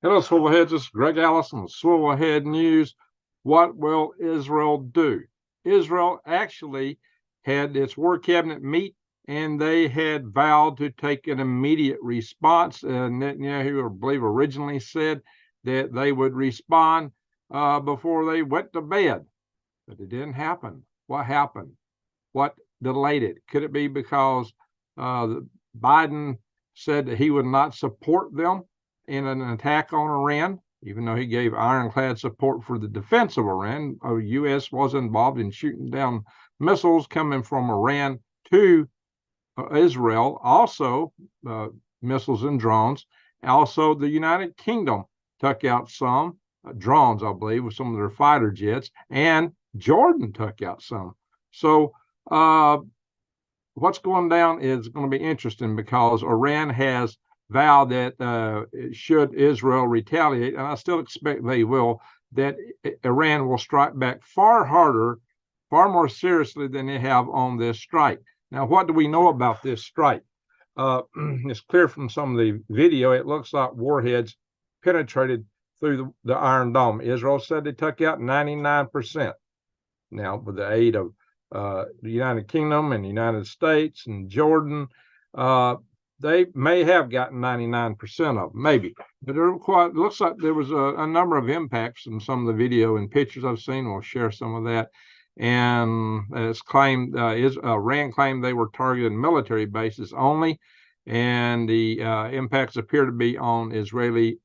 Hello, Swivelheads. This is Greg Allison with Swivelhead News. What will Israel do? Israel actually had its war cabinet meet, and they had vowed to take an immediate response. Netanyahu, I believe, originally said that they would respond before they went to bed, but it didn't happen. What happened? What delayed it? Could it be because Biden said that he would not support them in an attack on Iran, even though he gave ironclad support for the defense of Iran? The U.S. was involved in shooting down missiles coming from Iran to Israel, also missiles and drones. Also, the United Kingdom took out some drones, I believe, with some of their fighter jets, and Jordan took out some. So what's going down is going to be interesting because Iran has vowed that should Israel retaliate, and I still expect they will, that Iran will strike back far harder, far more seriously than they have on this strike. Now, what do we know about this strike? It's clear from some of the video, it looks like warheads penetrated through the Iron Dome. Israel said they took out 99%. Now, with the aid of the United Kingdom and the United States and Jordan, they may have gotten 99% of them, maybe. But it looks like there was a number of impacts in some of the video and pictures I've seen. We'll share some of that. And it's claimed, Iran claimed they were targeting military bases only, and the impacts appear to be on Israeli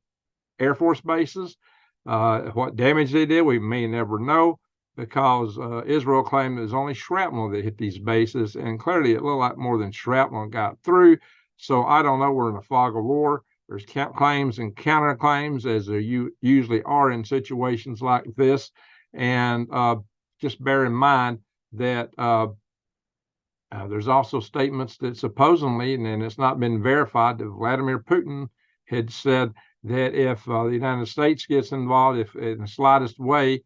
Air Force bases. What damage they did, we may never know, because Israel claimed it was only shrapnel that hit these bases, and clearly it looked like more than shrapnel got through. So I don't know. We're in a fog of war. There's claims and counterclaims, as there usually are in situations like this. And just bear in mind that there's also statements that supposedly, and it's not been verified, that Vladimir Putin had said that if the United States gets involved, if in the slightest way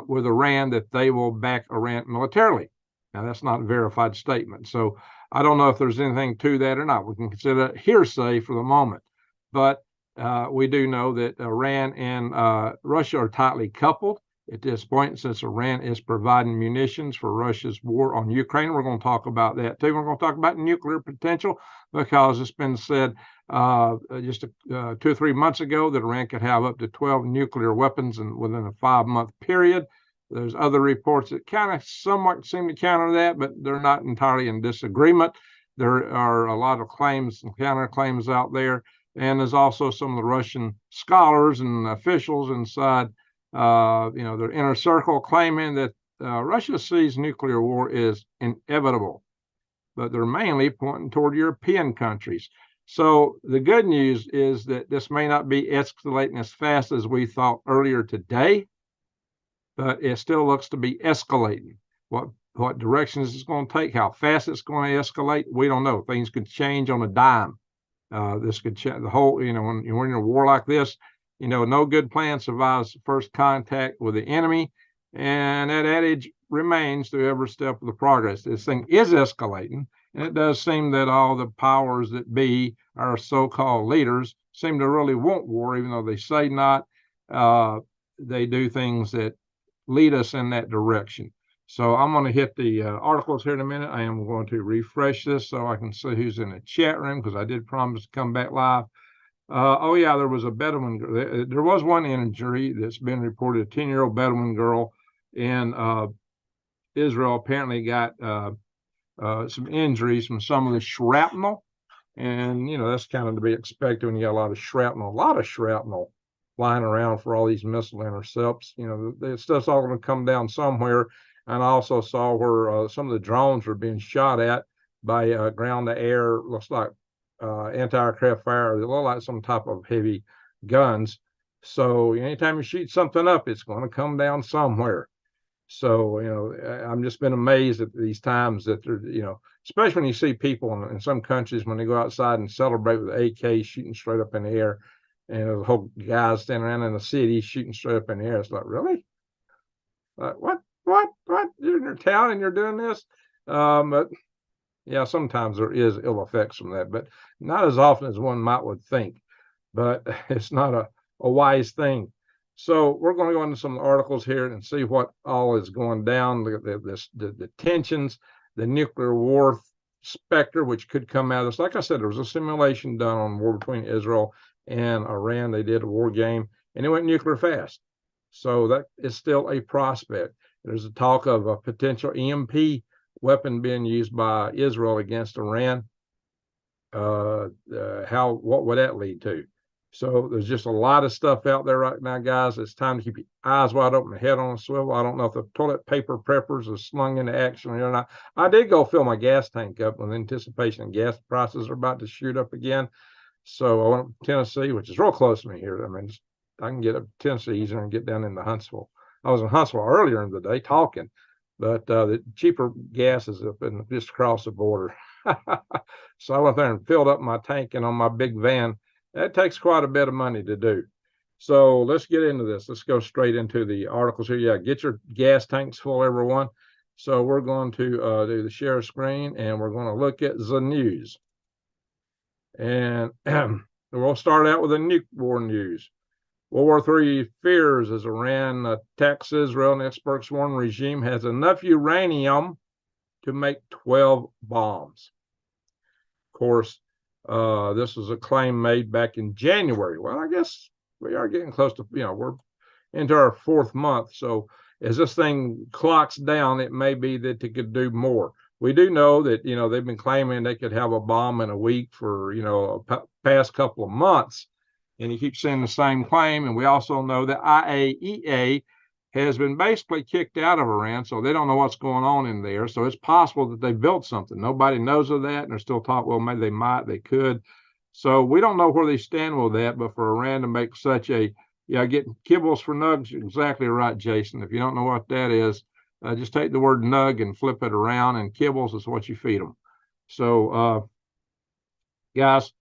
with Iran, that they will back Iran militarily. Now, that's not a verified statement. So I don't know if there's anything to that or not. We can consider it hearsay for the moment. But we do know that Iran and Russia are tightly coupled at this point, since Iran is providing munitions for Russia's war on Ukraine. We're going to talk about that too. We're going to talk about nuclear potential, because it's been said just 2 or 3 months ago that Iran could have up to 12 nuclear weapons within a 5-month period. There's other reports that kind of somewhat seem to counter that, but they're not entirely in disagreement. There are a lot of claims and counterclaims out there. And there's also some of the Russian scholars and officials inside their inner circle claiming that Russia sees nuclear war is inevitable, but they're mainly pointing toward European countries. So the good news is that this may not be escalating as fast as we thought earlier today, but it still looks to be escalating. What directions it's going to take, how fast it's going to escalate, we don't know. Things could change on a dime. This could change the whole, when you're in a war like this, no good plan survives first contact with the enemy. And that adage remains through every step of the progress. This thing is escalating. And it does seem that all the powers that be, our so-called leaders, seem to really want war, even though they say not. They do things that lead us in that direction. So I'm going to hit the articles here in a minute. I am going to refresh this so I can see who's in the chat room, because I did promise to come back live. Oh, yeah, there was a Bedouin. There was one injury that's been reported. A 10-year-old Bedouin girl in Israel apparently got some injuries from some of the shrapnel. And, that's kind of to be expected when you got a lot of shrapnel flying around for all these missile intercepts. The stuff's all going to come down somewhere. And I also saw where some of the drones were being shot at by ground-to-air, looks like anti-aircraft fire. They look like some type of heavy guns. So anytime you shoot something up, it's going to come down somewhere. So, I'm just been amazed at these times that they're, especially when you see people in some countries, when they go outside and celebrate with AKs shooting straight up in the air, and the whole guys standing around in the city shooting straight up in the air. It's like, really? What? You're in your town and you're doing this? But yeah, sometimes there is ill effects from that, but not as often as one would think. But it's not a wise thing. So we're going to go into some articles here and see what all is going down, the tensions, the nuclear war specter, which could come out of this. Like I said, there was a simulation done on war between Israel and Iran. They did a war game, and it went nuclear fast. So that is still a prospect. There's a talk of a potential EMP weapon being used by Israel against Iran. What would that lead to? So there's just a lot of stuff out there right now, guys. It's time to keep your eyes wide open, head on a swivel. I don't know if the toilet paper preppers are slung into action or not. I did go fill my gas tank up with anticipation of gas prices are about to shoot up again. So I went to Tennessee, which is real close to me here. I mean, I can get up to Tennessee easier and get down into Huntsville. I was in Huntsville earlier in the day talking, but the cheaper gas is up in just across the border. So I went there and filled up my tank, and on my big van, that takes quite a bit of money to do. So let's get into this. Let's go straight into the articles here. Yeah, get your gas tanks full, everyone. So we're going to do the share screen, and we're going to look at the news. And we'll start out with the nuke war news. World War III fears as Iran attacks Israel, and experts warn regime has enough uranium to make 12 bombs. Of course, this was a claim made back in January. Well, I guess we are getting close to, we're into our 4th month. So as this thing clocks down, it may be that they could do more. We do know that, they've been claiming they could have a bomb in a week for, past couple of months. And you keep seeing the same claim. And we also know that IAEA has been basically kicked out of Iran, so they don't know what's going on in there. So it's possible that they built something. Nobody knows of that, and they're still talking, well, maybe they might, they could. So we don't know where they stand with that, but for Iran to make such a, getting kibbles for nugs, exactly right, Jason. If you don't know what that is, just take the word nug and flip it around, and kibbles is what you feed them. So, guys,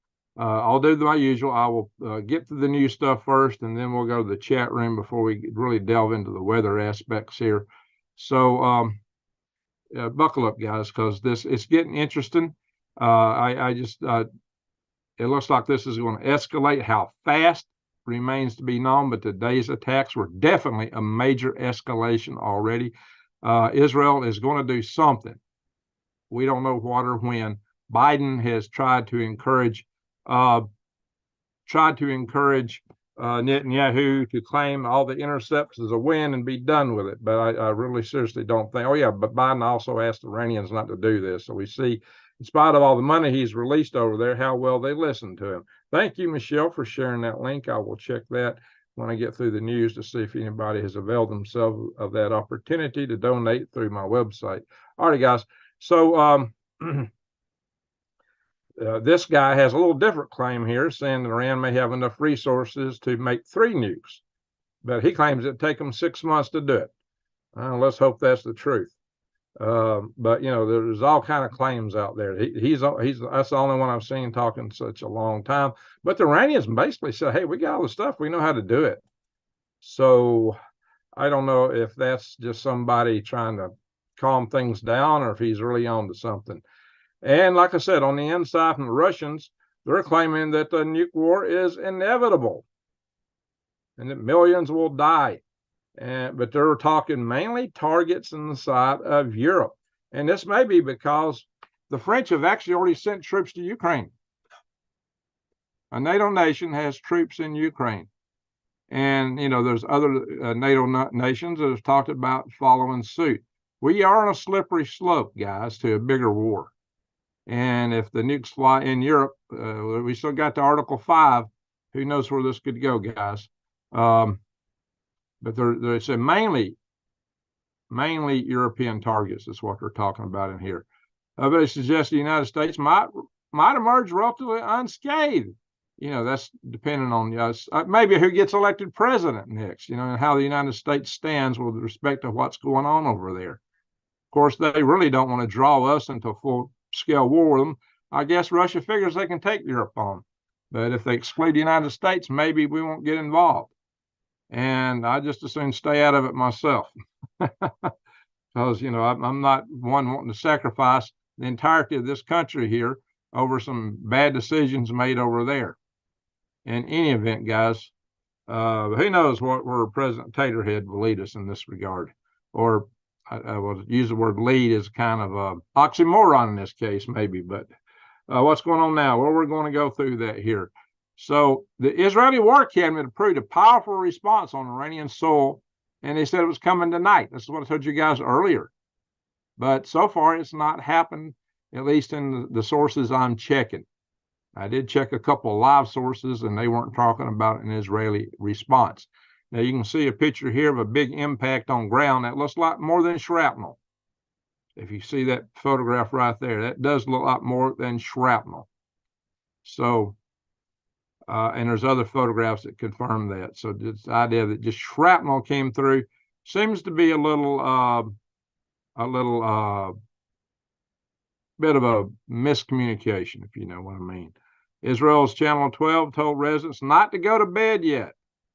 I'll do my usual. I will get to the new stuff first, and then we'll go to the chat room before we really delve into the weather aspects here. So buckle up, guys, because it's getting interesting. It looks like this is going to escalate. How fast remains to be known, but today's attacks were definitely a major escalation already. Israel is going to do something. We don't know what or when. Biden has tried to encourage Netanyahu to claim all the intercepts as a win and be done with it. But I really seriously don't think, but Biden also asked the Iranians not to do this. So we see, in spite of all the money he's released over there, how well they listen to him. Thank you, Michelle, for sharing that link. I will check that when I get through the news to see if anybody has availed themselves of that opportunity to donate through my website. All right, guys. So this guy has a little different claim here, saying that Iran may have enough resources to make 3 nukes, but he claims it'd take them 6 months to do it. Let's hope that's the truth. But there's all kind of claims out there. He's that's the only one I've seen talking such a long time. But the Iranians basically said, "Hey, we got all the stuff. We know how to do it." So I don't know if that's just somebody trying to calm things down, or if he's really on to something. And like I said, on the inside from the Russians, they're claiming that the nuke war is inevitable and that millions will die. But they're talking mainly targets in the side of Europe. And this may be because the French have actually already sent troops to Ukraine. A NATO nation has troops in Ukraine. And, there's other NATO nations that have talked about following suit. We are on a slippery slope, guys, to a bigger war. And if the nukes fly in Europe, we still got to Article 5. Who knows where this could go, guys? But they say mainly European targets is what they're talking about in here. But it suggests the United States might emerge relatively unscathed. That's depending on us. Maybe who gets elected president next, and how the United States stands with respect to what's going on over there. Of course, they really don't want to draw us into a full-scale war with them. I guess Russia figures they can take Europe on. But if they exclude the United States, maybe we won't get involved. And I just as soon stay out of it myself. Because, I'm not one wanting to sacrifice the entirety of this country here over some bad decisions made over there. In any event, guys, Who knows where President Taterhead will lead us in this regard? Or I will use the word lead as kind of a oxymoron in this case, maybe. But what's going on now? Well, we're going to go through that here. So the Israeli War Cabinet approved a powerful response on Iranian soil, and they said it was coming tonight. This is what I told you guys earlier. But so far, it's not happened, at least in the sources I'm checking. I did check a couple of live sources, and they weren't talking about an Israeli response. Now, you can see a picture here of a big impact on ground that looks like more than shrapnel. If you see that photograph right there, that does look like more than shrapnel. So, and there's other photographs that confirm that. So this idea that just shrapnel came through seems to be a little bit of a miscommunication, if you know what I mean. Israel's Channel 12 told residents not to go to bed yet,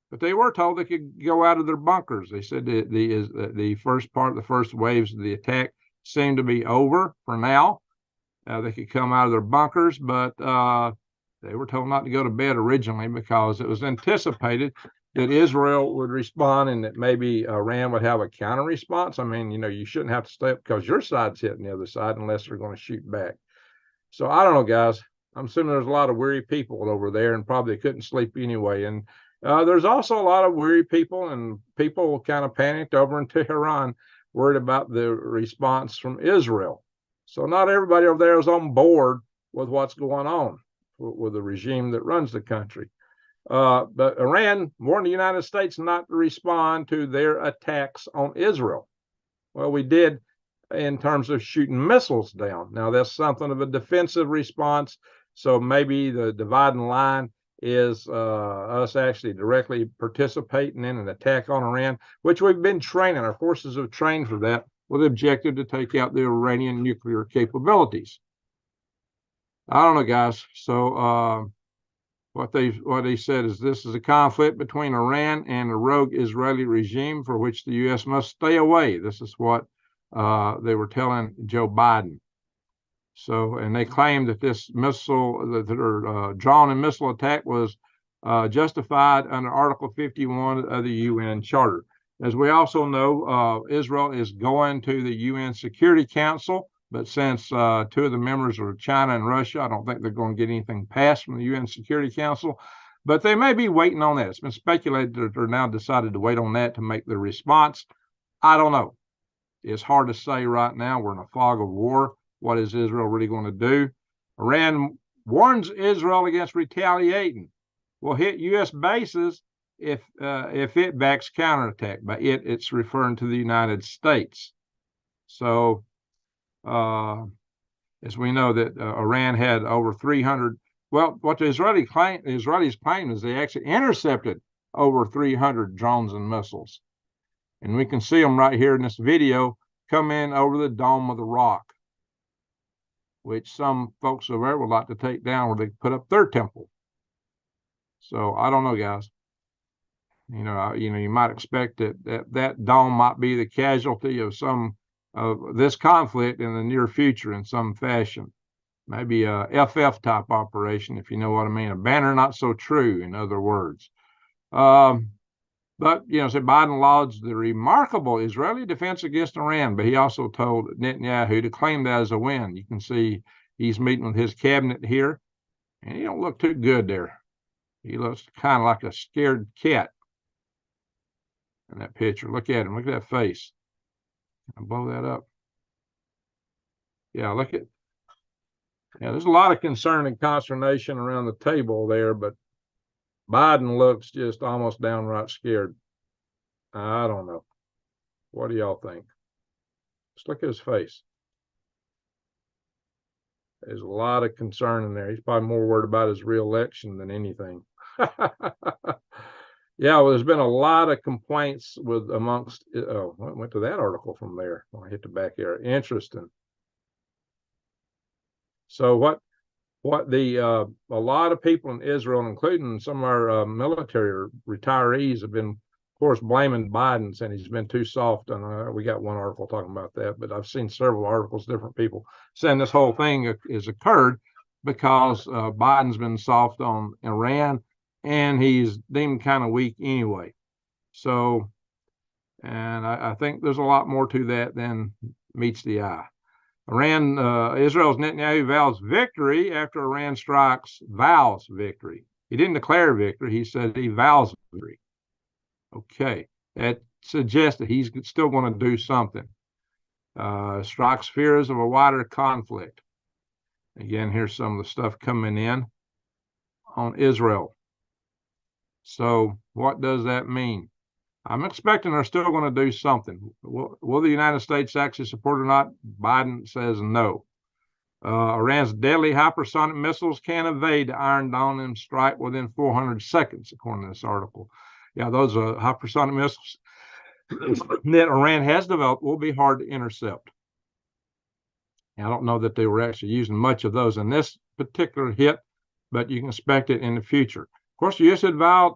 but they were told they could go out of their bunkers. They said the first waves of the attack seemed to be over for now. They could come out of their bunkers, but they were told not to go to bed originally because it was anticipated that Israel would respond and that maybe Iran would have a counter response. I mean, you shouldn't have to stay up because your side's hitting the other side unless they're going to shoot back. So I don't know, guys. I'm assuming there's a lot of weary people over there and probably couldn't sleep anyway. And there's also a lot of weary people and people kind of panicked over in Tehran, worried about the response from Israel. So not everybody over there is on board with what's going on with the regime that runs the country. But Iran warned the United States not to respond to their attacks on Israel. Well, we did in terms of shooting missiles down. Now, that's something of a defensive response. So maybe the dividing line is us actually directly participating in an attack on Iran, which we've been training. Our forces have trained for that with the objective to take out the Iranian nuclear capabilities. I don't know, guys. So what they said is this is a conflict between Iran and the rogue Israeli regime for which the U.S. must stay away. This is what they were telling Joe Biden. So, and they claimed that this missile, that drone and missile attack was justified under Article 51 of the UN Charter. As we also know, Israel is going to the UN Security Council, but since two of the members are China and Russia, I don't think they're going to get anything passed from the UN Security Council. But they may be waiting on that. It's been speculated that they're now decided to wait on that to make the response. I don't know. It's hard to say right now. We're in a fog of war. What is Israel really going to do? Iran warns Israel against retaliating. Will hit U.S. bases if it backs counterattack. By it's referring to the United States. So, as we know that Iran had over 300. Well, what the Israelis claim is they actually intercepted over 300 drones and missiles, and we can see them right here in this video come in over the Dome of the Rock, which some folks over there would like to take down where they put up their temple. So I don't know, guys. You might expect that dome might be the casualty of some of this conflict in the near future in some fashion. Maybe a FF type operation, if you know what I mean. A banner not so true, in other words. But, so Biden lauded the remarkable Israeli defense against Iran, but he also told Netanyahu to claim that as a win. You can see he's meeting with his cabinet here, and he don't look too good there. He looks kind of like a scared cat in that picture. Look at him. Look at that face. I'll blow that up. Yeah, look at. Yeah, there's a lot of concern and consternation around the table there, but Biden looks just almost downright scared. I don't know. What do y'all think? Just look at his face. There's a lot of concern in there. He's probably more worried about his reelection than anything. Yeah, well, there's been a lot of complaints amongst. Oh, I went to that article from there. I hit the back here. Interesting. So what a lot of people in Israel, including some of our military retirees, have been, of course, blaming Biden, saying he's been too soft. And we got one article talking about that, but I've seen several articles, different people saying this whole thing has occurred because Biden's been soft on Iran and he's deemed kind of weak anyway. So, and I think there's a lot more to that than meets the eye. Israel's Netanyahu vows victory after Iran strikes vows victory. He didn't declare victory. He said he vows victory. Okay, that suggests that he's still going to do something. Strikes fears of a wider conflict. Again, here's some of the stuff coming in on Israel. So what does that mean? I'm expecting they're still going to do something. Will the United States actually support it or not? Biden says no. Iran's deadly hypersonic missiles can evade the Iron Dome and strike within 400 seconds, according to this article. Yeah, those hypersonic missiles that Iran has developed will be hard to intercept. I don't know that they were actually using much of those in this particular hit, but you can expect it in the future. Of course, the U.S. had vowed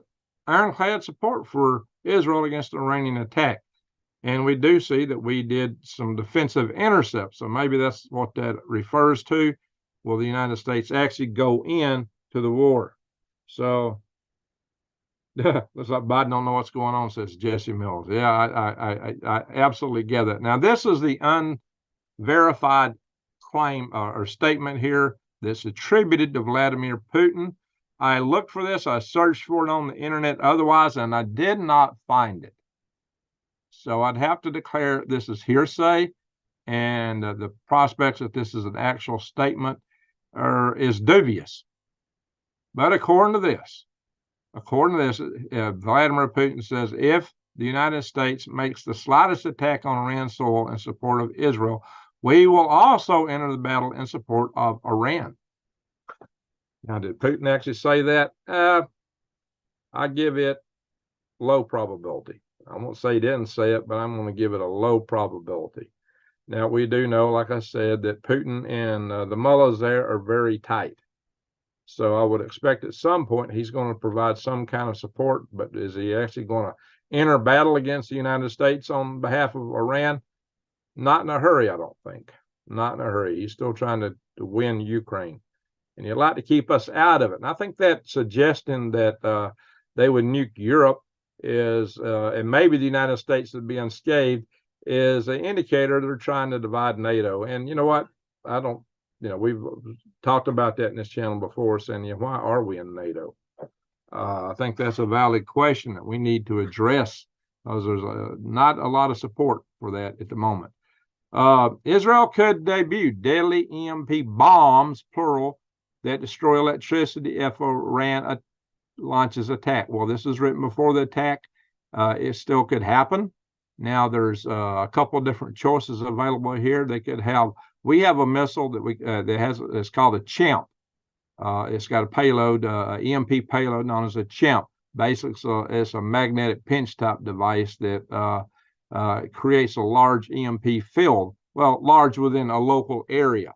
ironclad support for Israel against the Iranian attack. And we do see that we did some defensive intercepts. So maybe that's what that refers to. Will the United States actually go in to the war? So looks like Biden don't know what's going on, says Jesse Mills. Yeah, I absolutely get that. Now, this is the unverified claim or statement here that's attributed to Vladimir Putin. I looked for this. I searched for it on the internet otherwise, and I did not find it. So I'd have to declare this is hearsay, and the prospects that this is an actual statement is dubious. But according to this, Vladimir Putin says if the United States makes the slightest attack on Iran soil in support of Israel, we will also enter the battle in support of Iran. Now, did Putin actually say that? I give it low probability. I won't say he didn't say it, but I'm going to give it a low probability. Now, we do know, like I said, that Putin and the mullahs there are very tight. So I would expect at some point he's going to provide some kind of support, but is he actually going to enter battle against the United States on behalf of Iran? Not in a hurry, I don't think. Not in a hurry. He's still trying to win Ukraine. And he'd like to keep us out of it. And I think that suggesting that they would nuke Europe is, and maybe the United States would be unscathed, is an indicator they're trying to divide NATO. And you know what? We've talked about that in this channel before, saying, why are we in NATO? I think that's a valid question that we need to address, because there's not a lot of support for that at the moment. Israel could debut deadly EMP bombs, plural, that destroy electricity if Iran launches attack. Well, this is written before the attack. It still could happen. Now, there's a couple of different choices available here. We have a missile it's called a CHIMP. It's got a payload, EMP payload known as a CHIMP. Basically, it's a magnetic pinch type device that creates a large EMP field. Well, large within a local area.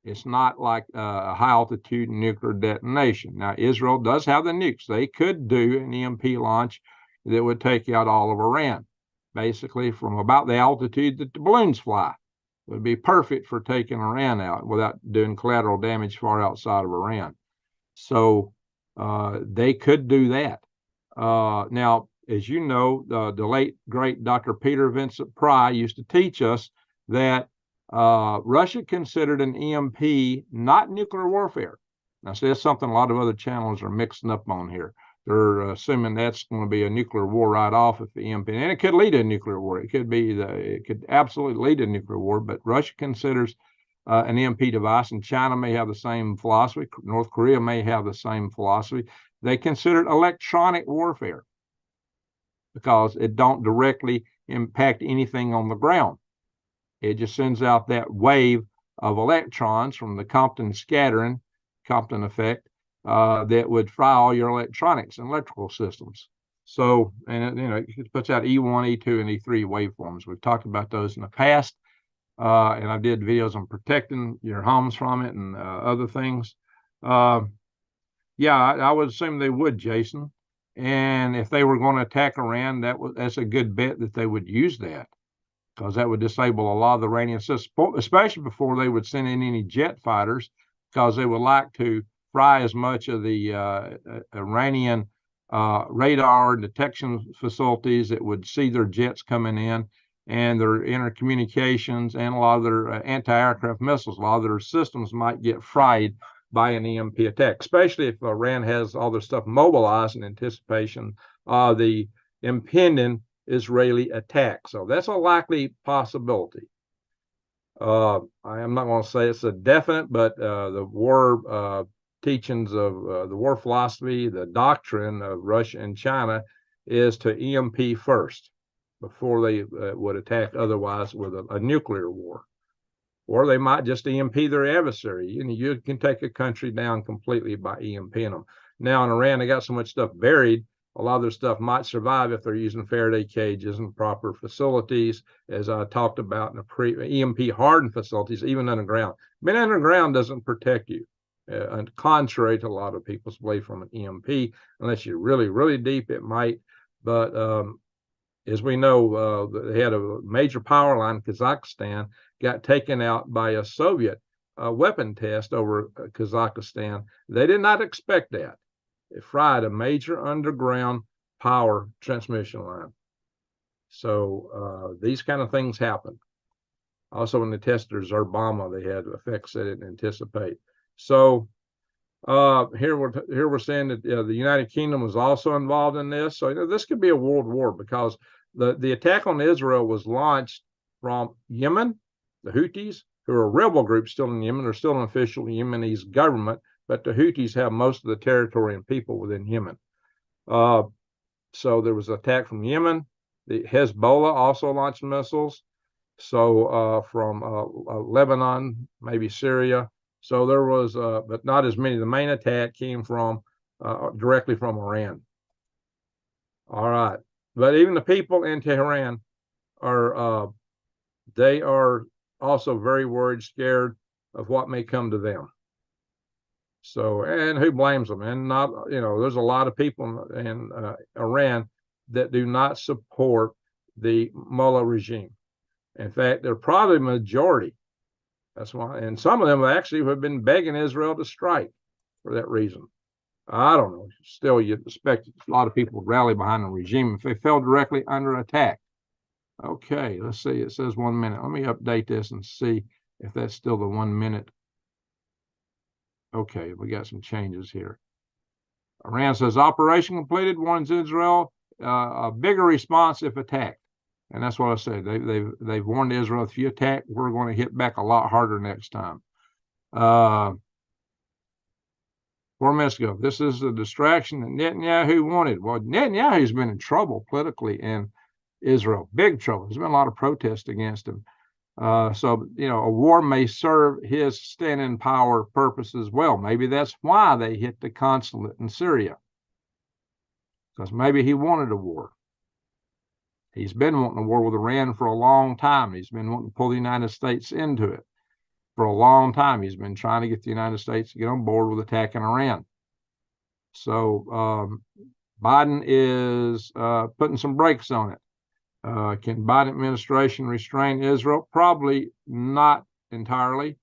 It's not like a high altitude nuclear detonation. Now, Israel does have the nukes. They could do an EMP launch that would take out all of Iran, basically from about the altitude that the balloons fly. It would be perfect for taking Iran out without doing collateral damage far outside of Iran. So they could do that. Now, as you know, the late, great Dr. Peter Vincent Pry used to teach us that Russia considered an EMP not nuclear warfare. Now, see, that's something a lot of other channels are mixing up on here. They're assuming that's going to be a nuclear war right off if the EMP, and it could lead to a nuclear war. It could absolutely lead to a nuclear war, but Russia considers an EMP device, and China may have the same philosophy. North Korea may have the same philosophy. They consider it electronic warfare because it don't directly impact anything on the ground. It just sends out that wave of electrons from the Compton effect, that would fry all your electronics and electrical systems. So, and it puts out E1, E2, and E3 waveforms. We've talked about those in the past, and I did videos on protecting your homes from it and other things. I would assume they would, Jason. And if they were going to attack Iran, that's a good bet that they would use that, because that would disable a lot of the Iranian systems, especially before they would send in any jet fighters, because they would like to fry as much of the Iranian radar detection facilities. It would see their jets coming in and their intercommunications and a lot of their anti-aircraft missiles. A lot of their systems might get fried by an EMP attack, especially if Iran has all their stuff mobilized in anticipation of the impending Israeli attack. So that's a likely possibility. I am not going to say it's a definite, but the war teachings of the war philosophy, the doctrine of Russia and China is to EMP first before they would attack otherwise with a nuclear war. Or they might just EMP their adversary. You can take a country down completely by EMPing them. Now in Iran, they got so much stuff buried, a lot of their stuff might survive if they're using Faraday cages and proper facilities, as I talked about in the EMP hardened facilities, even underground. Being underground doesn't protect you, and contrary to a lot of people's belief from an EMP. Unless you're really, really deep, it might. But as we know, they had a major power line in Kazakhstan, got taken out by a Soviet weapon test over Kazakhstan. They did not expect that. It fried a major underground power transmission line. So these kind of things happen. Also, when they tested Obama, they had effects they didn't anticipate. So here we're saying that the United Kingdom was also involved in this. So this could be a world war, because the attack on Israel was launched from Yemen, the Houthis, who are a rebel group still in Yemen. They're still an official Yemenese government, but the Houthis have most of the territory and people within Yemen. So there was an attack from Yemen. The Hezbollah also launched missiles. So from Lebanon, maybe Syria. So there was, but not as many. The main attack came from directly from Iran. All right. But even the people in Tehran they are also very worried, scared of what may come to them. So, and who blames them? And not, there's a lot of people in Iran that do not support the Mullah regime. In fact, they're probably majority. That's why, and some of them actually have been begging Israel to strike for that reason. I don't know. Still, you'd expect a lot of people would rally behind the regime if they fell directly under attack. Okay, let's see. It says 1 minute. Let me update this and see if that's still the 1 minute. Okay, we got some changes here. Iran says operation completed, warns Israel a bigger response if attacked. And that's what I said. They've warned Israel, if you attack, we're going to hit back a lot harder next time. 4 minutes ago, this is the distraction that Netanyahu wanted. Well, Netanyahu's been in trouble politically in Israel, big trouble. There's been a lot of protest against him. So, a war may serve his stand-in power purposes well. Maybe that's why they hit the consulate in Syria, because maybe he wanted a war. He's been wanting a war with Iran for a long time. He's been wanting to pull the United States into it for a long time. He's been trying to get the United States to get on board with attacking Iran. So Biden is putting some brakes on it. Can Biden administration restrain Israel? Probably not entirely.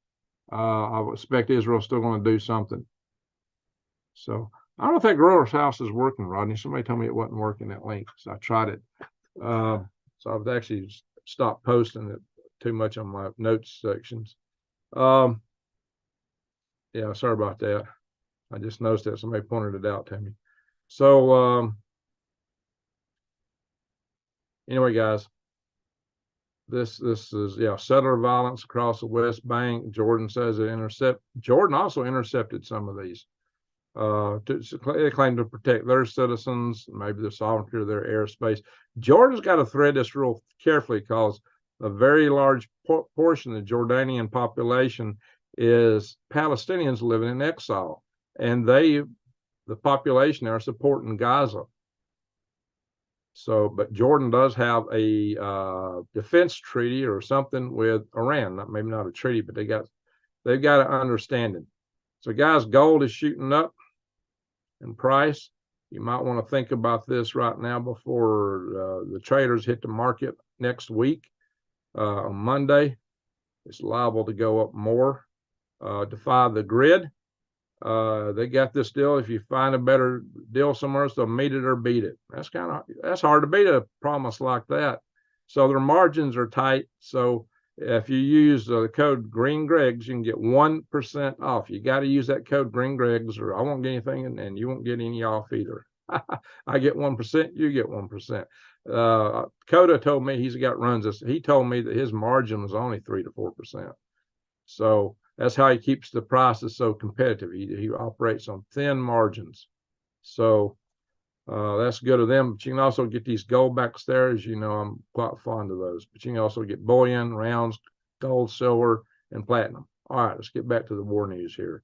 I would expect Israel's still going to do something. So I don't think Grower's house is working, Rodney. Somebody told me it wasn't working, that link. So I tried it. So I've actually stopped posting it too much on my notes sections. Yeah, sorry about that. I just noticed that somebody pointed it out to me. So anyway, guys, this is settler violence across the West Bank. Jordan says Jordan also intercepted some of these. They claim to protect their citizens, maybe the sovereignty of their airspace. Jordan's got to thread this real carefully, because a very large portion of the Jordanian population is Palestinians living in exile, and the population are supporting Gaza. So, but Jordan does have a defense treaty or something with Iran. Maybe not a treaty, but they've got an understanding. So, guys, gold is shooting up in price. You might want to think about this right now before the traders hit the market next week. On Monday, it's liable to go up more, defy the grid. They got this deal. If you find a better deal somewhere else, they'll meet it or beat it. That's hard to beat a promise like that. So their margins are tight. So if you use the code Green Gregs, you can get 1% off. You got to use that code Green Gregs, or I won't get anything, and you won't get any off either. I get 1%, you get 1%. Coda told me he's got runs this. He told me that his margin was only 3 to 4%. So that's how he keeps the prices so competitive. He operates on thin margins. So that's good of them. But you can also get these gold backs there. As you know, I'm quite fond of those. But you can also get bullion, rounds, gold, silver, and platinum. All right, let's get back to the war news here.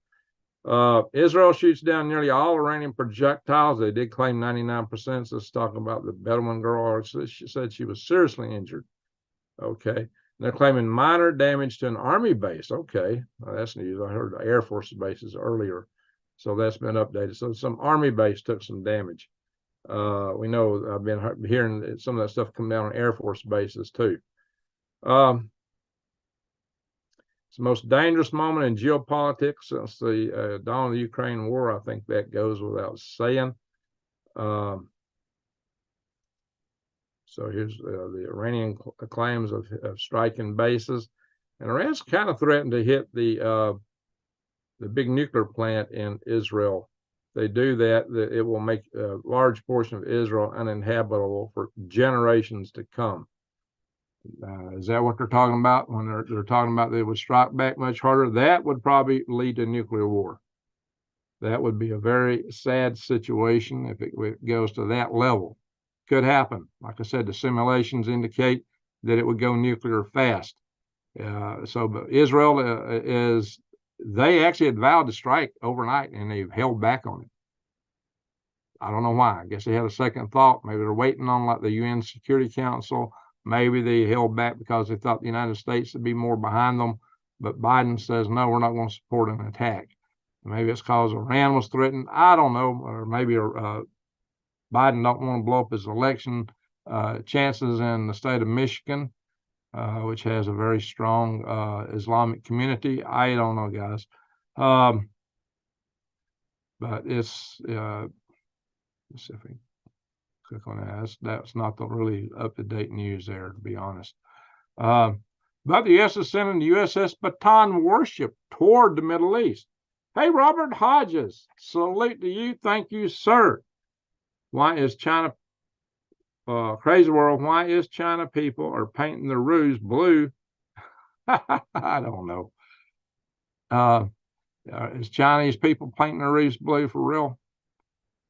Israel shoots down nearly all Iranian projectiles. They did claim 99%. So let's talk about the Bedouin girl. She said she was seriously injured. Okay. They're claiming minor damage to an Army base. Okay, well, that's news. I heard the Air Force bases earlier, so that's been updated. So some Army base took some damage. We know I've been hearing some of that stuff come down on Air Force bases too. It's the most dangerous moment in geopolitics since the dawn of the Ukraine war. I think that goes without saying. So here's the Iranian claims of striking bases, and Iran's kind of threatened to hit the big nuclear plant in Israel. If they do that, it will make a large portion of Israel uninhabitable for generations to come. Is that what they're talking about when they're talking about they would strike back much harder? That would probably lead to nuclear war. That would be a very sad situation if it goes to that level. Could happen. Like I said, the simulations indicate that it would go nuclear fast. But Israel they actually had vowed to strike overnight, and they've held back on it. I don't know why. I guess they had a second thought. Maybe they're waiting on like the UN Security Council. Maybe they held back because they thought the United States would be more behind them. But Biden says, no, we're not going to support an attack. Maybe it's because Iran was threatened. I don't know. Or maybe Biden don't want to blow up his election chances in the state of Michigan, which has a very strong Islamic community. I don't know, guys. But it's, let's see if we click on that. That's not the really up-to-date news there, to be honest. But the U.S. is sending the USS Baton warship toward the Middle East. Hey, Robert Hodges, salute to you. Thank you, sir. Why is China, crazy world, why is China people are painting their roofs blue? I don't know. Is Chinese people painting their roofs blue for real?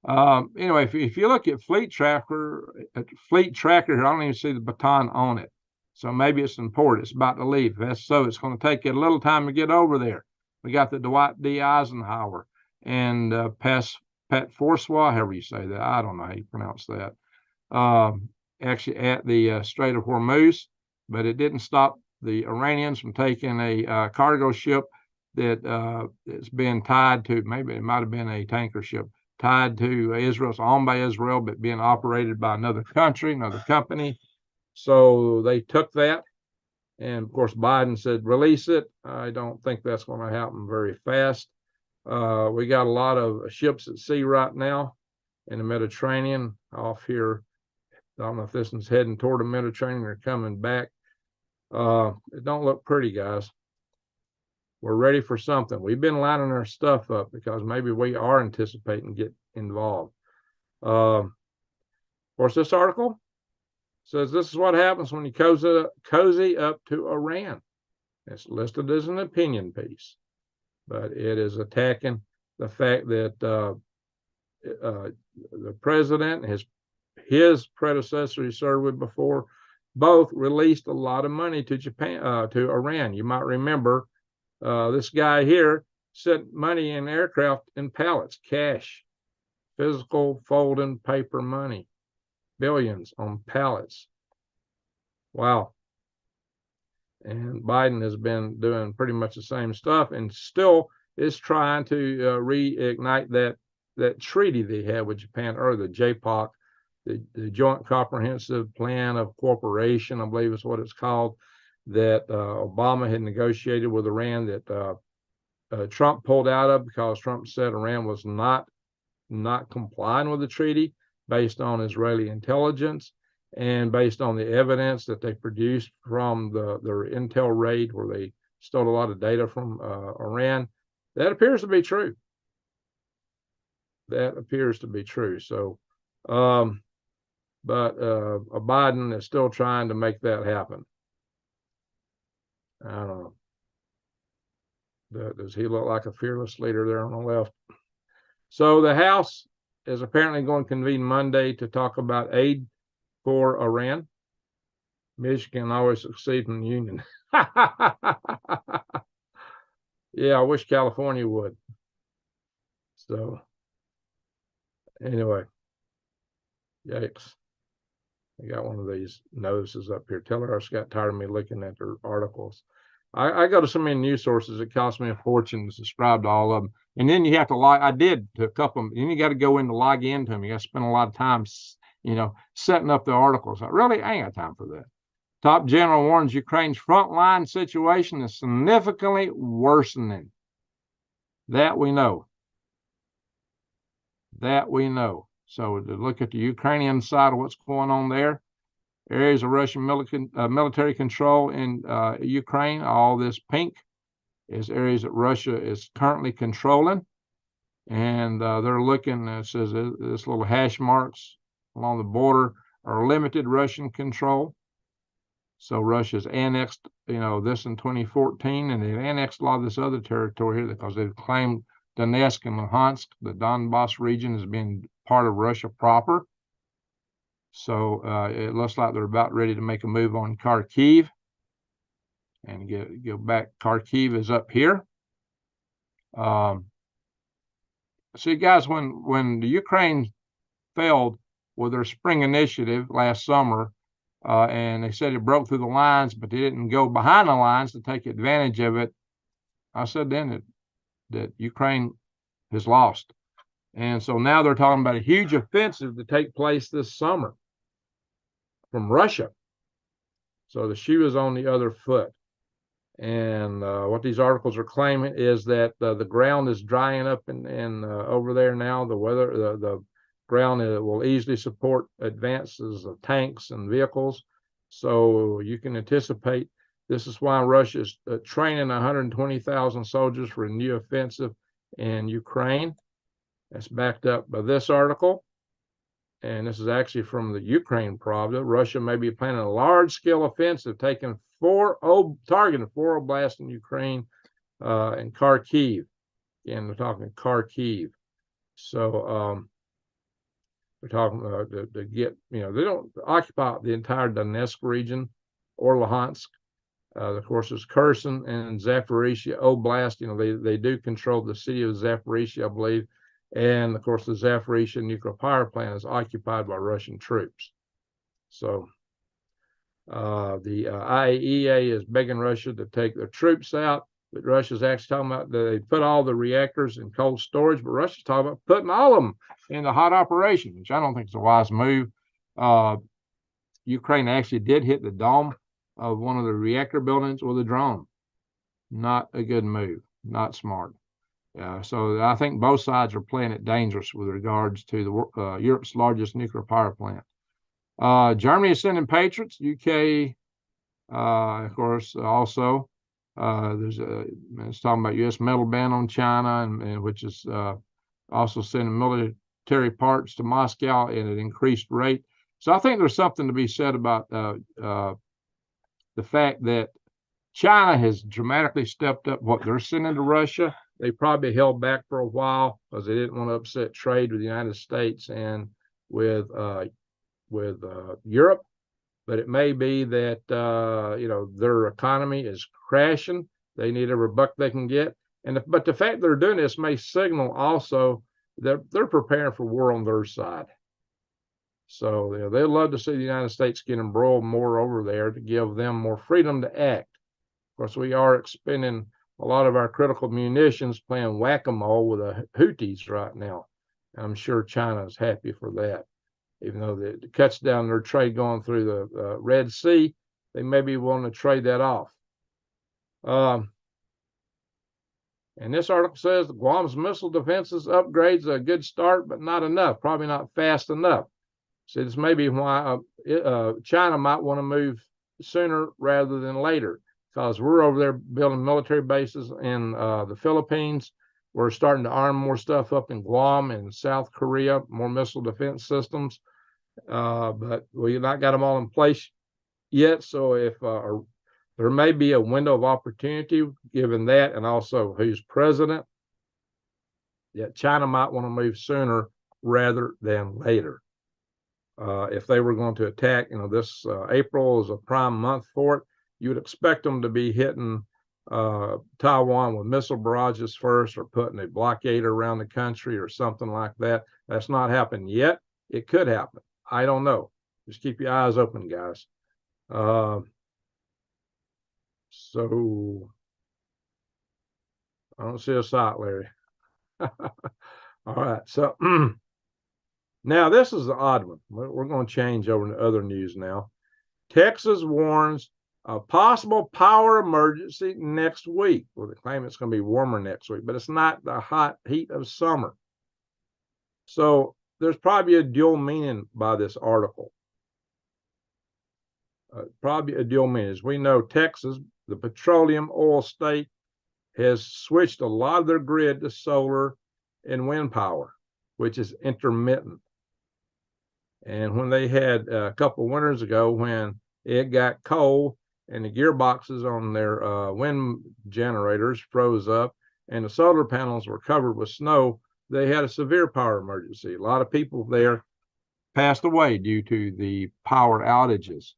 Anyway, if you look at Fleet Tracker here, I don't even see the Baton on it. So maybe it's in port. It's about to leave. If that's so, it's going to take it a little time to get over there. We got the Dwight D. Eisenhower and Pat Forswa, however you say that. I don't know how you pronounce that. Actually at the Strait of Hormuz, but it didn't stop the Iranians from taking a cargo ship that it's been tied to, maybe it might have been a tanker ship, tied to Israel. It's owned by Israel, but being operated by another country, another company. So they took that. And of course, Biden said, release it. I don't think that's going to happen very fast. We got a lot of ships at sea right now in the Mediterranean off here. I don't know if this one's heading toward the Mediterranean or coming back. It don't look pretty, guys. We're ready for something. We've been lining our stuff up because maybe we are anticipating get involved. Of course, this article says this is what happens when you cozy up to Iran. It's listed as an opinion piece, but it is attacking the fact that the president and his predecessor he served with before both released a lot of money to to Iran. You might remember this guy here sent money in aircraft in pallets, cash, physical folding paper money, billions on pallets. Wow. And Biden has been doing pretty much the same stuff and still is trying to reignite that treaty they had with Japan, or the JPOC, the Joint Comprehensive Plan of Cooperation, I believe is what it's called, that Obama had negotiated with Iran that Trump pulled out of because Trump said Iran was not complying with the treaty based on Israeli intelligence and based on the evidence that they produced from their intel raid where they stole a lot of data from Iran. That appears to be true. That appears to be true. So, but Biden is still trying to make that happen. I don't know. Does he look like a fearless leader there on the left? So the House is apparently going to convene Monday to talk about aid for Iran. Michigan always succeeds in the union. Yeah, I wish California would. So anyway, yikes. I got one of these notices up here. Tell her I got tired of me looking at their articles. I go to so many news sources, it costs me a fortune to subscribe to all of them. And then you have to log, I did to a couple of them, and you got to go in to log into them. You got to spend a lot of time, setting up the articles. I ain't got time for that. Top general warns Ukraine's frontline situation is significantly worsening. That we know. That we know. So to look at the Ukrainian side of what's going on there, areas of Russian military control in Ukraine, all this pink is areas that Russia is currently controlling. And they're looking, it says this little hash marks along the border are limited Russian control. So Russia's annexed, this in 2014, and they've annexed a lot of this other territory here because they've claimed Donetsk and Luhansk, the Donbass region, as being part of Russia proper. So it looks like they're about ready to make a move on Kharkiv and go back. Kharkiv is up here. See, guys, when the Ukraine failed with their spring initiative last summer, and they said it broke through the lines, but they didn't go behind the lines to take advantage of it, I said then that Ukraine has lost. And so now they're talking about a huge offensive to take place this summer from Russia. So the shoe is on the other foot. And what these articles are claiming is that the ground is drying up and over there now. The ground will easily support advances of tanks and vehicles. So you can anticipate this is why Russia is training 120,000 soldiers for a new offensive in Ukraine. That's backed up by this article. And this is actually from the Ukraine Pravda. Russia may be planning a large-scale offensive, targeting 4 oblasts in Ukraine and Kharkiv. Again, we're talking Kharkiv. So we're talking to get, they don't occupy the entire Donetsk region or Luhansk. Of course, there's Kherson and Zaporizhia Oblast. They do control the city of Zaporizhia, I believe. And of course, the Zaporizhia nuclear power plant is occupied by Russian troops. So the IAEA is begging Russia to take their troops out, but Russia's actually talking about that they put all the reactors in cold storage, but Russia's talking about putting all of them into hot operation, which I don't think is a wise move. Ukraine actually did hit the dome of one of the reactor buildings with a drone. Not a good move, not smart. So I think both sides are playing it dangerous with regards to the Europe's largest nuclear power plant. Germany is sending Patriots. UK, of course, also. It's talking about U.S. metal ban on China, and which is also sending military parts to Moscow at an increased rate. So I think there's something to be said about the fact that China has dramatically stepped up what they're sending to Russia. They probably held back for a while because they didn't want to upset trade with the United States and with Europe. But it may be that their economy is crashing. They need every buck they can get. But the fact they're doing this may signal also that they're preparing for war on their side. So they'd love to see the United States get embroiled more over there to give them more freedom to act. Of course, we are expending a lot of our critical munitions playing whack-a-mole with the Houthis right now. I'm sure China is happy for that. Even though it cuts down their trade going through the Red Sea, they may be willing to trade that off. And this article says Guam's missile defenses upgrades are a good start, but not enough, probably not fast enough. So this may be why China might want to move sooner rather than later, because we're over there building military bases in the Philippines. We're starting to arm more stuff up in Guam and South Korea, more missile defense systems. But we've not got them all in place yet. So if there may be a window of opportunity given that, and also who's president, that China might want to move sooner rather than later. If they were going to attack, this April is a prime month for it. You would expect them to be hitting Taiwan with missile barrages first, or putting a blockade around the country or something like that. That's not happened yet. It could happen. I don't know. Just keep your eyes open, guys. So I don't see a sight, Larry. All right. So now this is the odd one. We're going to change over to other news now. Texas warns a possible power emergency next week. Well, they claim it's going to be warmer next week, but it's not the hot heat of summer. So there's probably a dual meaning by this article. Probably a dual meaning. As we know, Texas, the petroleum oil state, has switched a lot of their grid to solar and wind power, which is intermittent. And when they had a couple of winters ago, when it got cold and the gearboxes on their wind generators froze up and the solar panels were covered with snow, they had a severe power emergency. A lot of people there passed away due to the power outages.